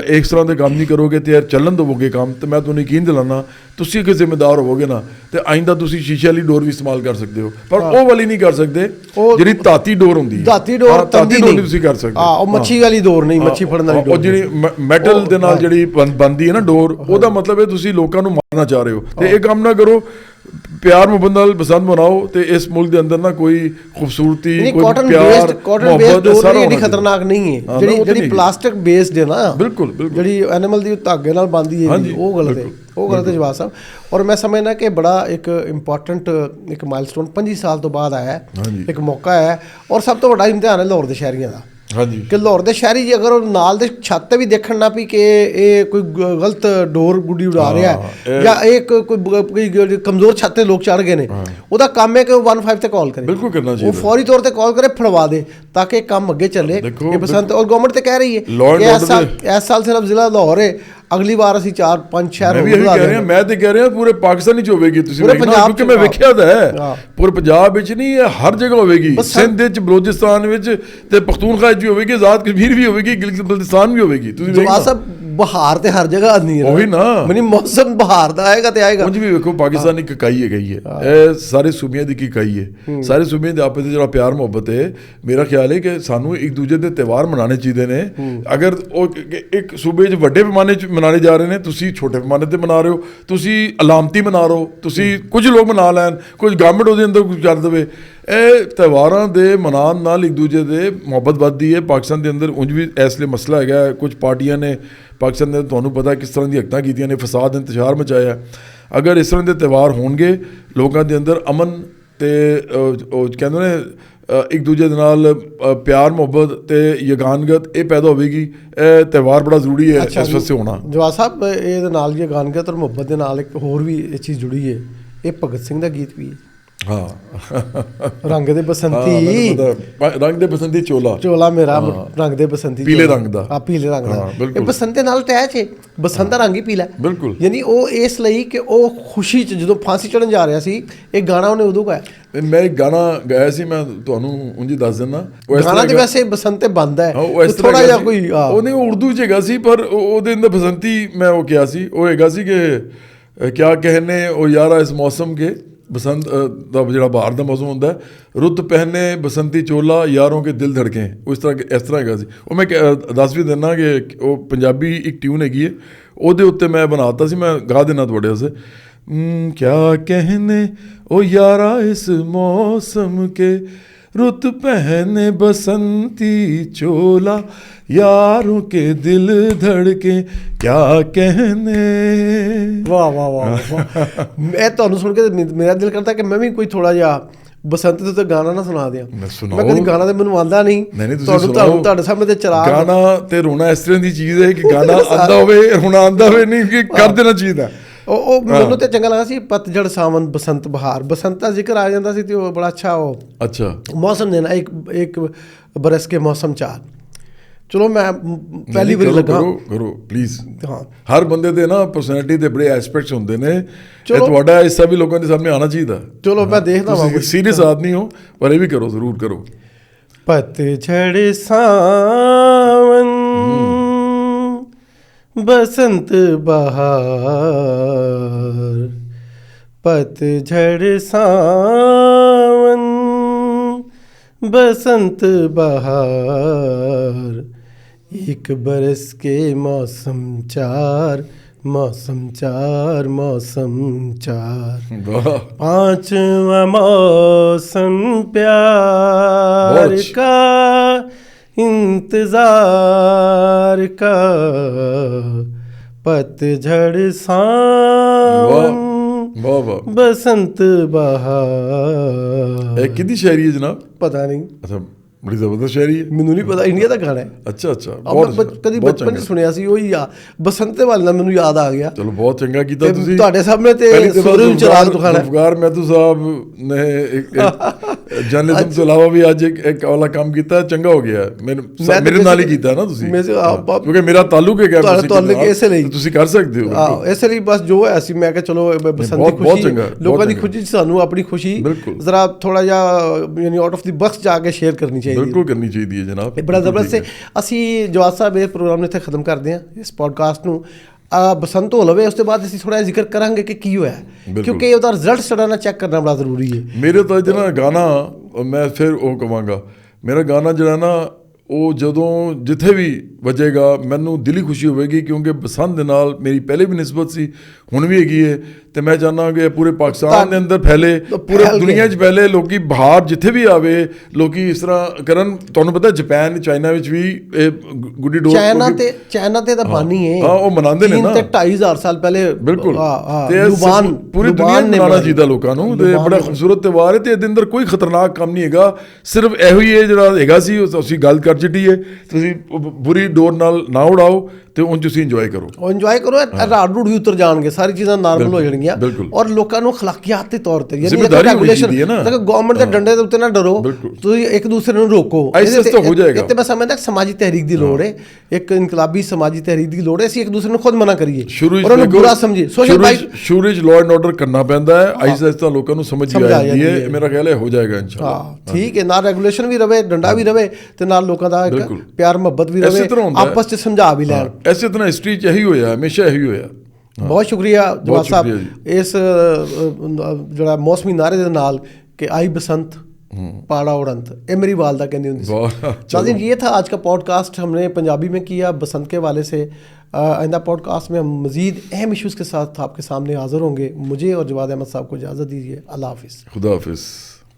ਇਸ ਤਰ੍ਹਾਂ ਦੇ ਕੰਮ ਨਹੀਂ ਕਰੋਗੇ ਤੇ ਯਾਰ ਚੱਲਣ ਦੇਵੋਗੇ ਕੰਮ, ਤੇ ਮੈਂ ਤੁਹਾਨੂੰ ਯਕੀਨ ਦਿਲਾਨਾ ਤੁਸੀਂ ਇੱਕ ਜ਼ਿੰਮੇਦਾਰ ਹੋਵੋਗੇ ਨਾ, ਤੇ ਆਇੰਦਾ ਤੁਸੀਂ ਸ਼ੀਸ਼ੇ ਵਾਲੀ ਡੋਰ ਵੀ ਇਸਤੇਮਾਲ ਕਰ ਸਕਦੇ ਹੋ, ਪਰ ਉਹ ਵਾਲੀ ਨਹੀਂ ਕਰ ਸਕਦੇ ਜਿਹੜੀ ਧਾਤੀ ਡੋਰ ਹੁੰਦੀ ਹੈ। ਧਾਤੀ ਡੋਰ ਨਹੀਂ ਤੁਸੀਂ ਕਰ ਸਕਦੇ। ਉਹ ਮੱਛੀ ਵਾਲੀ ਡੋਰ ਨਹੀਂ, ਮੱਛੀ ਫੜਨ ਵਾਲੀ ਡੋਰ, ਉਹ ਜਿਹੜੀ ਮੈਟਲ ਦੇ ਨਾਲ ਜਿਹੜੀ ਬਣਦੀ ਹੈ ਨਾ ਡੋਰ, ਉਹਦਾ ਮਤਲਬ ਹੈ ਤੁਸੀਂ ਲੋਕਾਂ ਨੂੰ ਮਾਰਨਾ ਚਾਹ ਰਹੇ ਹੋ। ਤੇ ਇਹ ਕੰਮ ਨਾ ਕਰੋ, ਪਿਆਰ ਮੁਹੱਬਤ ਨਾਲ ਪਸੰਦ ਬਣਾਓ। ਤੇ ਇਸ ਮੁਲਕ ਦੇ ਅੰਦਰ ਨਾ ਕੋਈ ਖੂਬਸੂਰਤੀ, ਕੋਈ ਪਿਆਰ, ਕਾਟਨ ਬੇਸਡ ਡੋਰ ਇੰਨੀ ਖਤਰਨਾਕ ਨਹੀਂ ਹੈ। ਜਿਹੜੀ ਪਲਾਸਟਿਕ ਬੇਸਡ ਹੈ ਨਾ, ਬਿਲਕੁਲ ਜਿਹੜੀ ਐਨੀਮਲ ਦੀ ਧਾਗੇ ਨਾਲ ਬਣਦੀ ਹੈ, ਉਹ ਗਲਤ ਹੈ, ਉਹ ਗਲਤ ਹੈ ਜਵਾਬ ਸਾਹਿਬ। ਔਰ ਮੈਂ ਸਮਝਦਾ ਕਿ ਬੜਾ ਇੱਕ ਇੰਪੋਰਟੈਂਟ ਇੱਕ ਮਾਈਲਸਟੋਨ 25 ਸਾਲ ਤੋਂ ਬਾਅਦ ਆਇਆ, ਇੱਕ ਮੌਕਾ ਹੈ। ਔਰ ਸਭ ਤੋਂ ਵੱਡਾ ਇਮਤਿਹਾਨ ਹੈ ਲਾਹੌਰ ਦੇ ਸ਼ਹਿਰੀਆਂ ਦਾ। ਕਿ ਲਾਹੌਰ ਦੇ ਸ਼ਹਿਰੀ ਜੀ ਅਗਰ ਉਹ ਨਾਲ ਦੇ ਛੱਤ ਤੇ ਵੀ ਦੇਖਣ ਨਾ ਪਈ ਕਿ ਇਹ ਕੋਈ ਗਲਤ ਡੋਰ ਗੁੱਡੀ ਉਡਾ ਰਿਹਾ ਹੈ, ਜਾਂ ਇਹ ਕੋਈ ਕਮਜ਼ੋਰ ਛੱਤ ਤੇ ਲੋਕ ਚੜ ਗਏ ਨੇ, ਉਹਦਾ ਕੰਮ ਹੈ ਕਿ ਉਹ 15 ਤੇ ਕਾਲ ਕਰੇ। ਬਿਲਕੁਲ ਕਰਨਾ ਚਾਹੀਦਾ, ਉਹ ਫੌਰੀ ਤੌਰ ਤੇ ਕਾਲ ਕਰੇ, ਫੜਵਾ ਦੇ, ਤਾਂ ਕਿ ਕੰਮ ਅੱਗੇ ਚੱਲੇ। ਇਹ ਬਸੰਤ ਔਰ ਗਵਰਨਮੈਂਟ ਤੇ ਕਹਿ ਰਹੀ ਹੈ ਕਿ ਇਸ ਸਾਲ ਸਿਰਫ ਜ਼ਿਲ੍ਹਾ ਲਾਹੌਰ ਹੈ, ਅਗਲੀ ਵਾਰ ਅਸੀਂ 4-5 ਸ਼ਹਿਰ ਮੈਂ ਤੇ ਕਹਿ ਰਿਹਾ ਪੂਰੇ ਪਾਕਿਸਤਾਨ ਵਿੱਚ ਹੋਵੇਗੀ। ਤੁਸੀਂ ਕਿਉਂਕਿ ਮੈਂ ਵੇਖਿਆ ਤਾਂ ਹੈ, ਪੂਰੇ ਪੰਜਾਬ ਵਿੱਚ ਨਹੀਂ, ਇਹ ਹਰ ਜਗ੍ਹਾ ਹੋਵੇਗੀ। ਸਿੰਧ ਵਿੱਚ, ਬਲੋਚਿਸਤਾਨ ਵਿੱਚ ਤੇ ਪਖਤੂਨਖਵਾ ਵੀ ਹੋਵੇਗੀ, ਆਜ਼ਾਦ ਕਸ਼ਮੀਰ ਵੀ ਹੋਵੇਗੀ, ਗਿਲਗਿਤ ਬਲਤਿਸਤਾਨ ਵੀ ਹੋਵੇਗੀ। ਤੁਸੀਂ ਬਹਾਰ ਤੇ ਹਰ ਜਗ੍ਹਾ ਆਉਂਦੀ ਹੈ, ਉਹੀ ਨਾ, ਮੈਨੂੰ ਮੌਸਮ ਬਹਾਰ ਦਾ ਆਏਗਾ ਤੇ ਆਏਗਾ। ਉਂਝ ਵੀ ਵੇਖੋ ਪਾਕਿਸਤਾਨ ਇੱਕ ਇਕਾਈ ਹੈਗੀ ਹੈ, ਇਹ ਸਾਰੇ ਸੂਬਿਆਂ ਦੀ ਇੱਕ ਇਕਾਈ ਹੈ। ਸਾਰੇ ਸੂਬਿਆਂ ਦੇ ਆਪਸ ਵਿੱਚ ਜਿਹੜਾ ਪਿਆਰ ਮੁਹੱਬਤ ਹੈ, ਮੇਰਾ ਖਿਆਲ ਹੈ ਕਿ ਸਾਨੂੰ ਇੱਕ ਦੂਜੇ ਦੇ ਤਿਉਹਾਰ ਮਨਾਉਣੇ ਚਾਹੀਦੇ ਨੇ। ਅਗਰ ਉਹ ਇੱਕ ਸੂਬੇ 'ਚ ਵੱਡੇ ਪੈਮਾਨੇ 'ਚ ਮਨਾਏ ਜਾ ਰਹੇ ਨੇ, ਤੁਸੀਂ ਛੋਟੇ ਪੈਮਾਨੇ ਤੇ ਮਨਾ ਰਹੇ ਹੋ, ਤੁਸੀਂ ਅਲਾਮਤੀ ਮਨਾ ਰਹੇ ਹੋ, ਤੁਸੀਂ ਕੁਝ ਲੋਕ ਮਨਾ ਲੈਣ, ਕੁਝ ਗਵਰਨਮੈਂਟ ਉਹਦੇ ਅੰਦਰ ਕੁਝ ਕਰ ਦੇਵੇ। ਇਹ ਤਿਉਹਾਰਾਂ ਦੇ ਮਨਾਉਣ ਨਾਲ ਇੱਕ ਦੂਜੇ ਦੇ ਮੁਹੱਬਤ ਵੱਧਦੀ ਹੈ। ਪਾਕਿਸਤਾਨ ਦੇ ਅੰਦਰ ਉਂਝ ਵੀ ਇਸ ਲਈ ਮਸਲਾ ਹੈਗਾ, ਕੁਝ ਪਾਰਟੀਆਂ ਨੇ ਪਾਕਿਸਤਾਨ ਦੇ ਤੁਹਾਨੂੰ ਪਤਾ ਕਿਸ ਤਰ੍ਹਾਂ ਦੀ ਹਰਕਤਾਂ ਕੀਤੀਆਂ ਨੇ, ਫਸਾਦ, ਇੰਤਸ਼ਾਰ ਮਚਾਇਆ। ਅਗਰ ਇਸ ਤਰ੍ਹਾਂ ਦੇ ਤਿਉਹਾਰ ਹੋਣਗੇ, ਲੋਕਾਂ ਦੇ ਅੰਦਰ ਅਮਨ ਤੇ ਉਹ ਕਹਿੰਦੇ ਨੇ ਇੱਕ ਦੂਜੇ ਦੇ ਨਾਲ ਪਿਆਰ ਮੁਹੱਬਤ ਤੇ ਯਗਾਨਗਤ ਇਹ ਪੈਦਾ ਹੋਵੇਗੀ। ਇਹ ਤਿਉਹਾਰ ਬੜਾ ਜ਼ਰੂਰੀ ਹੈ ਇਸ ਵਾਸਤੇ ਹੋਣਾ। ਜਵਾਬ ਸਾਹਿਬ, ਇਹਦੇ ਨਾਲ ਯਗਾਨਗਤ ਔਰ ਮੁਹੱਬਤ ਦੇ ਨਾਲ ਇੱਕ ਹੋਰ ਵੀ ਇਹ ਚੀਜ਼ ਜੁੜੀ ਹੈ, ਇਹ ਭਗਤ ਸਿੰਘ ਦਾ ਗੀਤ ਵੀ ਹੈ। ਹਾਂ ਰੰਗ ਦੇ ਬਸੰਤੀ ਮੈਨੂੰ ਪਤਾ, ਰੰਗ ਦੇ ਬਸੰਤੀ ਚੋਲਾ ਚੋਲਾ ਮੇਰਾ ਰੰਗ ਦੇ ਬਸੰਤੀ ਪੀਲੇ ਚੋਲਾ। ਰੰਗ ਦਾ। ਹਾਂ ਪੀਲੇ ਰੰਗ ਦਾ। ਹਾਂ, ਬਿਲਕੁਲ। ਇਹ ਬਸੰਤ ਦੇ ਨਾਲ ਅਟੈਚ ਹੈ, ਬਸੰਤ ਦਾ ਰੰਗ ਹੀ ਪੀਲਾ। ਬਿਲਕੁਲ। ਯਾਨੀ ਉਹ ਇਸ ਲਈ ਕਿ ਉਹ ਖੁਸ਼ੀ 'ਚ ਜਦੋਂ ਫਾਂਸੀ ਚੜਨ ਜਾ ਰਿਹਾ ਸੀ, ਇਹ ਗਾਣਾ ਉਹਨੇ ਉਦੋਂ ਗਾਇਆ। ਤੇ ਮੈਂ ਇੱਕ ਗਾਣਾ ਗਾਇਆ ਸੀ, ਮੈਂ ਤੁਹਾਨੂੰ ਉਂਝ ਹੀ ਦੱਸ ਦਿੰਦਾ। ਉਹ ਇਸ ਗਾਣਾ ਤਰ੍ਹਾਂ ਤੇ ਵੈਸੇ ਬਸੰਤ ਤੇ ਬੰਦ ਹੈ, ਹਾਂ, ਉਹ ਇਸ ਤਰ੍ਹਾਂ ਥੋੜਾ ਜਿਹਾ ਸੀ। ਕੋਈ ਉਹਨੇ ਉਰਦੂ 'ਚ ਹੈਗਾ ਸੀ, ਪਰ ਉਹਦੇ ਅੰਦਰ ਬਸੰਤੀ ਮੈਂ ਉਹ ਕਿਹਾ ਸੀ। ਉਹ ਹੈਗਾ ਸੀ ਕਿ ਕਿਆ ਕਹਿਨੇ ਉਹ ਯਾਰਾ ਇਸ ਮੌਸਮ ਕੇ, ਬਸੰਤ ਦਾ ਜਿਹੜਾ ਬਾਹਰ ਦਾ ਮੌਸਮ ਹੁੰਦਾ ਹੈ, ਰੁੱਤ ਪਹਿਨੇ ਬਸੰਤੀ ਚੋਲਾ ਯਾਰੋਂ ਕੇ ਦਿਲ ਧੜਕੇ, ਇਸ ਤਰ੍ਹਾਂ ਹੈਗਾ ਸੀ। ਉਹ ਮੈਂ ਦੱਸ ਵੀ ਦਿੰਦਾ ਕਿ ਉਹ ਪੰਜਾਬੀ ਇੱਕ ਟਿਊਨ ਹੈਗੀ ਹੈ, ਉਹਦੇ ਉੱਤੇ ਮੈਂ ਬਣਾਤਾ ਸੀ, ਮੈਂ ਗਾ ਦੇਣਾ ਤੁਹਾਡੇ ਵਾਸਤੇ। ਕਿਆ ਕਹਿਨੇ ਉਹ ਯਾਰਾ ਇਸ ਮੌਸਮ ਕੇ, रुत पहने बसंती चोला यारों के दिल धड़के क्या कहने। वाह वाह वाह वाह। मैं ਤੁਹਾਨੂੰ ਸੁਣ ਕੇ ਮੇਰਾ ਦਿਲ ਕਰਦਾ ਕਿ ਮੈਂ ਵੀ ਕੋਈ ਥੋੜਾ ਜਿਹਾ ਬਸੰਤ ਦੇ ਉੱਤੇ ਗਾਣਾ ਨਾ ਸੁਣਾ ਦਿਆਂ। ਮੈਂ ਕਦੀ ਗਾਣਾ ਤੇ ਮੈਨੂੰ ਆਉਂਦਾ ਨਹੀਂ। ਤੁਹਾਨੂੰ ਤੁਹਾਡੇ ਸਾਹਮਣੇ ਤੇ ਚਰਾਗ ਗਾਣਾ ਤੇ ਰੋਣਾ ਇਸ ਤਰ੍ਹਾਂ ਦੀ ਚੀਜ਼ ਹੈ ਕਿ ਗਾਣਾ ਆਉਂਦਾ ਹੋਵੇ, ਰੋਣਾ ਆਉਂਦਾ ਹੋਵੇ, ਨਹੀਂ ਕਿ ਕਰ ਦੇਣਾ ਚਾਹੀਦਾ। ਉਹ ਮੈਨੂੰ ਤੇ ਚੰਗਾ ਲੱਗਾ ਸੀ। ਪਤਝੜ ਸਾਵਨ ਬਸੰਤ ਬਹਾਰ, ਬਸੰਤ ਦਾ ਜ਼ਿਕਰ ਆ ਜਾਂਦਾ ਸੀ ਤੇ ਉਹ ਬੜਾ ਅੱਛਾ ਉਹ ਅੱਛਾ ਮੌਸਮ ਦੇਣਾ ਇੱਕ ਬਰਸ ਕੇ ਮੌਸਮ ਚਾਰ। ਚਲੋ ਮੈਂ ਪਹਿਲੀ ਵਾਰੀ ਲੱਗਾ ਕਰੋ ਪਲੀਜ਼। ਹਾਂ ਹਰ ਬੰਦੇ ਦੇ ਨਾ ਪਰਸਨੈਲਿਟੀ ਦੇ ਬੜੇ ਐਸਪੈਕਟਸ ਹੁੰਦੇ ਨੇ, ਇਹ ਤੁਹਾਡਾ ਹਿੱਸਾ ਵੀ ਲੋਕਾਂ ਦੇ ਸਾਹਮਣੇ ਆਉਣਾ ਚਾਹੀਦਾ। ਚਲੋ ਮੈਂ ਦੇਖਦਾ ਹਾਂ। ਸੀਰੀਅਸ ਆਦਮੀ ਹੋ ਪਰ ਇਹ ਵੀ ਕਰੋ, ਜ਼ਰੂਰ ਕਰੋ। ਪਤਝੜ ਸਾਵਨ बसंत बहार, पतझड़ सावन बसंत बहार, एक बरस के मौसम चार, मौसम चार, मौसम चार, पांचवा मौसम प्यार का इंतजार का, पतझड़ सावन बसंत बहार। ਇਹ ਕਿਹਦੀ ਸ਼ਾਇਰੀ ਹੈ ਜਨਾਬ? ਪਤਾ ਨਹੀਂ। ਅੱਛਾ ਬੜੀ ਜ਼ਬਰਦਸਤ ਸ਼ਾਇਰੀ ਹੈ। ਮੈਨੂੰ ਨਹੀਂ ਪਤਾ, ਇੰਡੀਆ ਦਾ ਗਾਣਾ ਹੈ। ਅੱਛਾ ਅੱਛਾ, ਕਦੀ ਬਚਪਨ ਚ ਸੁਣਿਆ ਸੀ, ਉਹੀ ਆ ਬਸੰਤ ਵਾਲੇ ਨਾਲ ਮੈਨੂੰ ਯਾਦ ਆ ਗਿਆ। ਚਲੋ ਬਹੁਤ ਚੰਗਾ ਕੀਤਾ ਤੁਸੀਂ। ਤੁਹਾਡੇ ਸਾਹਮਣੇ ਤੇ ਸੂਰਜ ਚਿਰਾਗ ਦਿਖਾਣਾ। ਜ਼ੁਲਫਕਾਰ ਮਹਿਤੂ ਸਾਹਿਬ ਨੇ ਜਰਨਲਿਜ਼ਮ ਤੋਂ ਇਲਾਵਾ ਵੀ ਅੱਜ ਇੱਕ ਵਾਲਾ ਕੰਮ ਕੀਤਾ, ਚੰਗਾ ਹੋ ਗਿਆ। ਮੇਰੇ ਨਾਲ ਹੀ ਕੀਤਾ ਨਾ ਤੁਸੀਂ, ਕਿਉਂਕਿ ਮੇਰਾ ਤਾਲੁਕ ਹੈ ਇਸੇ ਲਈ ਤੁਸੀਂ ਕਰ ਸਕਦੇ ਹੋ। ਇਸੇ ਲਈ ਬਸ ਜੋ ਹੈ ਸੀ, ਮੈਂ ਕਿਹਾ ਚਲੋ ਬਸੰਤ ਦੀ ਖੁਸ਼ੀ, ਲੋਕਾਂ ਦੀ ਖੁਸ਼ੀ, ਸਾਨੂੰ ਆਪਣੀ ਖੁਸ਼ੀ ਜ਼ਰਾ ਥੋੜਾ ਜਿਹਾ ਯਾਨੀ ਆਊਟ ਆਫ ਦੀ ਬਕਸ ਜਾ ਕੇ ਸ਼ੇਅਰ ਕਰਨੀ ਚਾਹੀਦੀ। ਬਿਲਕੁਲ ਕਰਨੀ ਚਾਹੀਦੀ ਹੈ ਜਨਾਬ। ਬੜਾ ਜ਼ਬਰਦਸਤ ਹੈ। ਅਸੀਂ ਜਵਾਦ ਸਾਹਿਬ ਇਹ ਪ੍ਰੋਗਰਾਮ ਨੂੰ ਇੱਥੇ ਖਤਮ ਕਰਦੇ ਹਾਂ, ਇਸ ਪੋਡਕਾਸਟ ਨੂੰ। ਬਸੰਤ ਹੋ ਲਵੇ, ਉਸ ਤੋਂ ਬਾਅਦ ਅਸੀਂ ਥੋੜਾ ਜਿਹਾ ਜ਼ਿਕਰ ਕਰਾਂਗੇ ਕਿ ਕੀ ਹੋਇਆ, ਕਿਉਂਕਿ ਉਹਦਾ ਰਿਜ਼ਲਟ ਸਾਡਾ ਨਾਲ ਚੈੱਕ ਕਰਨਾ ਬੜਾ ਜ਼ਰੂਰੀ ਹੈ। ਮੇਰੇ ਤਾਂ ਜਿਹੜਾ ਗਾਣਾ ਮੈਂ ਫਿਰ ਉਹ ਕਹਾਂਗਾ, ਮੇਰਾ ਗਾਣਾ ਜਿਹੜਾ ਨਾ ਉਹ ਜਦੋਂ ਜਿੱਥੇ ਵੀ ਵੱਜੇਗਾ ਮੈਨੂੰ ਦਿਲੀ ਖੁਸ਼ੀ ਹੋਵੇਗੀ, ਕਿਉਂਕਿ ਬਸੰਤ ਦੇ ਨਾਲ ਮੇਰੀ ਪਹਿਲੇ ਵੀ ਨਿਸਬਤ ਸੀ, ਹੁਣ ਵੀ ਹੈਗੀ ਹੈ। ਤੇ ਮੈਂ ਚਾਹੁੰਦਾ ਕਿ ਪੂਰੇ ਪਾਕਿਸਤਾਨ ਦੇ ਅੰਦਰ ਫੈਲੇ, ਪੂਰੇ ਦੁਨੀਆ 'ਚ ਫੈਲੇ, ਲੋਕੀ ਬਾਹਰ ਜਿੱਥੇ ਵੀ ਆਵੇ ਲੋਕੀ ਇਸ ਤਰ੍ਹਾਂ ਕਰਨ। ਤੁਹਾਨੂੰ ਪਤਾ ਜਾਪਾਨ, ਚਾਈਨਾ ਵਿੱਚ ਵੀ ਇਹ ਗੁੱਡੀ ਡੋਰ, ਚਾਈਨਾ ਤੇ ਤਾਂ ਬਾਨੀ ਹੈ। ਹਾਂ ਉਹ ਮਨਾਉਂਦੇ ਨੇ ਨਾ 2500 ਸਾਲ ਪਹਿਲੇ। ਬਿਲਕੁਲ। ਤੇ ਪੂਰੀ ਦੁਨੀਆ ਨੂੰ ਮਨਾਉਣਾ ਚਾਹੀਦਾ ਲੋਕਾਂ ਨੂੰ, ਤੇ ਬੜਾ ਖੂਬਸੂਰਤ ਤਿਉਹਾਰ ਹੈ। ਤੇ ਇਹਦੇ ਅੰਦਰ ਕੋਈ ਖਤਰਨਾਕ ਕੰਮ ਨਹੀਂ ਹੈਗਾ, ਸਿਰਫ ਇਹੋ ਹੀ ਹੈ ਜਿਹੜਾ ਹੈਗਾ ਸੀ ਅਸੀਂ ਗੱਲ ਕਰ ਚਿੱਟੀ ਹੈ। ਤੁਸੀਂ ਬੁਰੀ ਡੋਰ ਨਾਲ ਨਾ ਉਡਾਓ ਤੇ ਉਂਝ ਤੁਸੀਂ ਇੰਜੋਏ ਕਰੋ। ਇੰਜੋਏ ਕਰੋ, ਰਾੜ ਰੂੜ ਵੀ ਉਤਰ ਜਾਣਗੇ, ਸਾਰੀ ਚੀਜ਼ਾਂ ਨਾਰਮਲ ਹੋ ਜਾਣਗੀਆਂ। ਔਰ ਲੋਕਾਂ ਨੂੰ ਅਖਲਾਕੀਆਤ ਦੇ ਤੌਰ ਤੇ ਰੈਗੂਲੇਸ਼ਨ, ਗਵਰਨਮੈਂਟ ਦੇ ਡੰਡੇ ਦੇ ਉੱਤੇ ਨਾ ਡਰੋ, ਤੁਸੀਂ ਇੱਕ ਦੂਸਰੇ ਨੂੰ ਰੋਕੋ। ਹੋ ਜਾਏਗਾ। ਤੇ ਮੈਂ ਸਮਝਦਾ ਸਮਾਜੀ ਤਹਿਰੀਕ ਦੀ ਲੋੜ ਹੈ, ਇੱਕ ਇਨਕਲਾਬੀ ਸਮਾਜੀ ਤਹਿਰੀਕ ਦੀ ਲੋੜ ਹੈ। ਅਸੀਂ ਇੱਕ ਦੂਸਰੇ ਨੂੰ ਖੁਦ ਮਨਾ ਕਰੀਏ, ਉਹਨਾਂ ਨੂੰ ਬੁਰਾ ਸਮਝੀਏ। ਸੋਸ਼ਲ ਸ਼ੁਰੂ ਵਿੱਚ ਲਾਅ ਐਂਡ ਆਰਡਰ ਕਰਨਾ ਪੈਂਦਾ ਹੈ, ਆਹਿਸਤਾ ਆਹਿਸਤਾ ਲੋਕਾਂ ਨੂੰ ਸਮਝ ਆ ਜਾਂਦੀ ਹੈ। ਮੇਰਾ ਖਿਆਲ ਹੈ ਹੋ ਜਾਏਗਾ ਇਨਸ਼ਾਅੱਲਾ। ਠੀਕ ਹੈ, ਨਾਲ ਰੈਗੂਲੇਸ਼ਨ ਵੀ ਰਵੇ, ਡੰਡਾ ਵੀ ਰਵੇ, ਤੇ ਨਾਲ ਲੋਕਾਂ ਦਾ ਇੱਕ ਪਿਆਰ ਮੁਹੱਬਤ ਵੀ ਰਵੇ, ਆਪਸ 'ਚ ਸਮਝਾ ਵੀ ਲੈਣ। ਇਸੇ ਤਰ੍ਹਾਂ ਹਿਸਟਰੀ 'ਚ ਇਹੀ ਹੋਇਆ, ਹਮੇਸ਼ਾ ਇਹੀ ਹੋਇਆ। ਬਹੁਤ ਸ਼ੁਕਰੀਆ ਜਵਾਦ ਸਾਹਿਬ ਇਸ ਜਿਹੜਾ ਮੌਸਮੀ ਨਾਰੇ ਦੇ ਨਾਲ ਕਿ ਆਈ ਬਸੰਤ पाड़ा उड़ंत, ये मेरी वालदा कहती होती थी। नाज़रीन, ये था आज का पॉडकास्ट, हमने पंजाबी में किया बसंत के वाले से। आइंदा पॉडकास्ट में हम मज़ीद अहम इश्यूज़ के साथ आपके सामने हाज़िर होंगे। मुझे और जवाद अहमद साहब को इजाज़त दीजिए। अल्लाह हाफ़िज़। खुदा हाफ़िज़।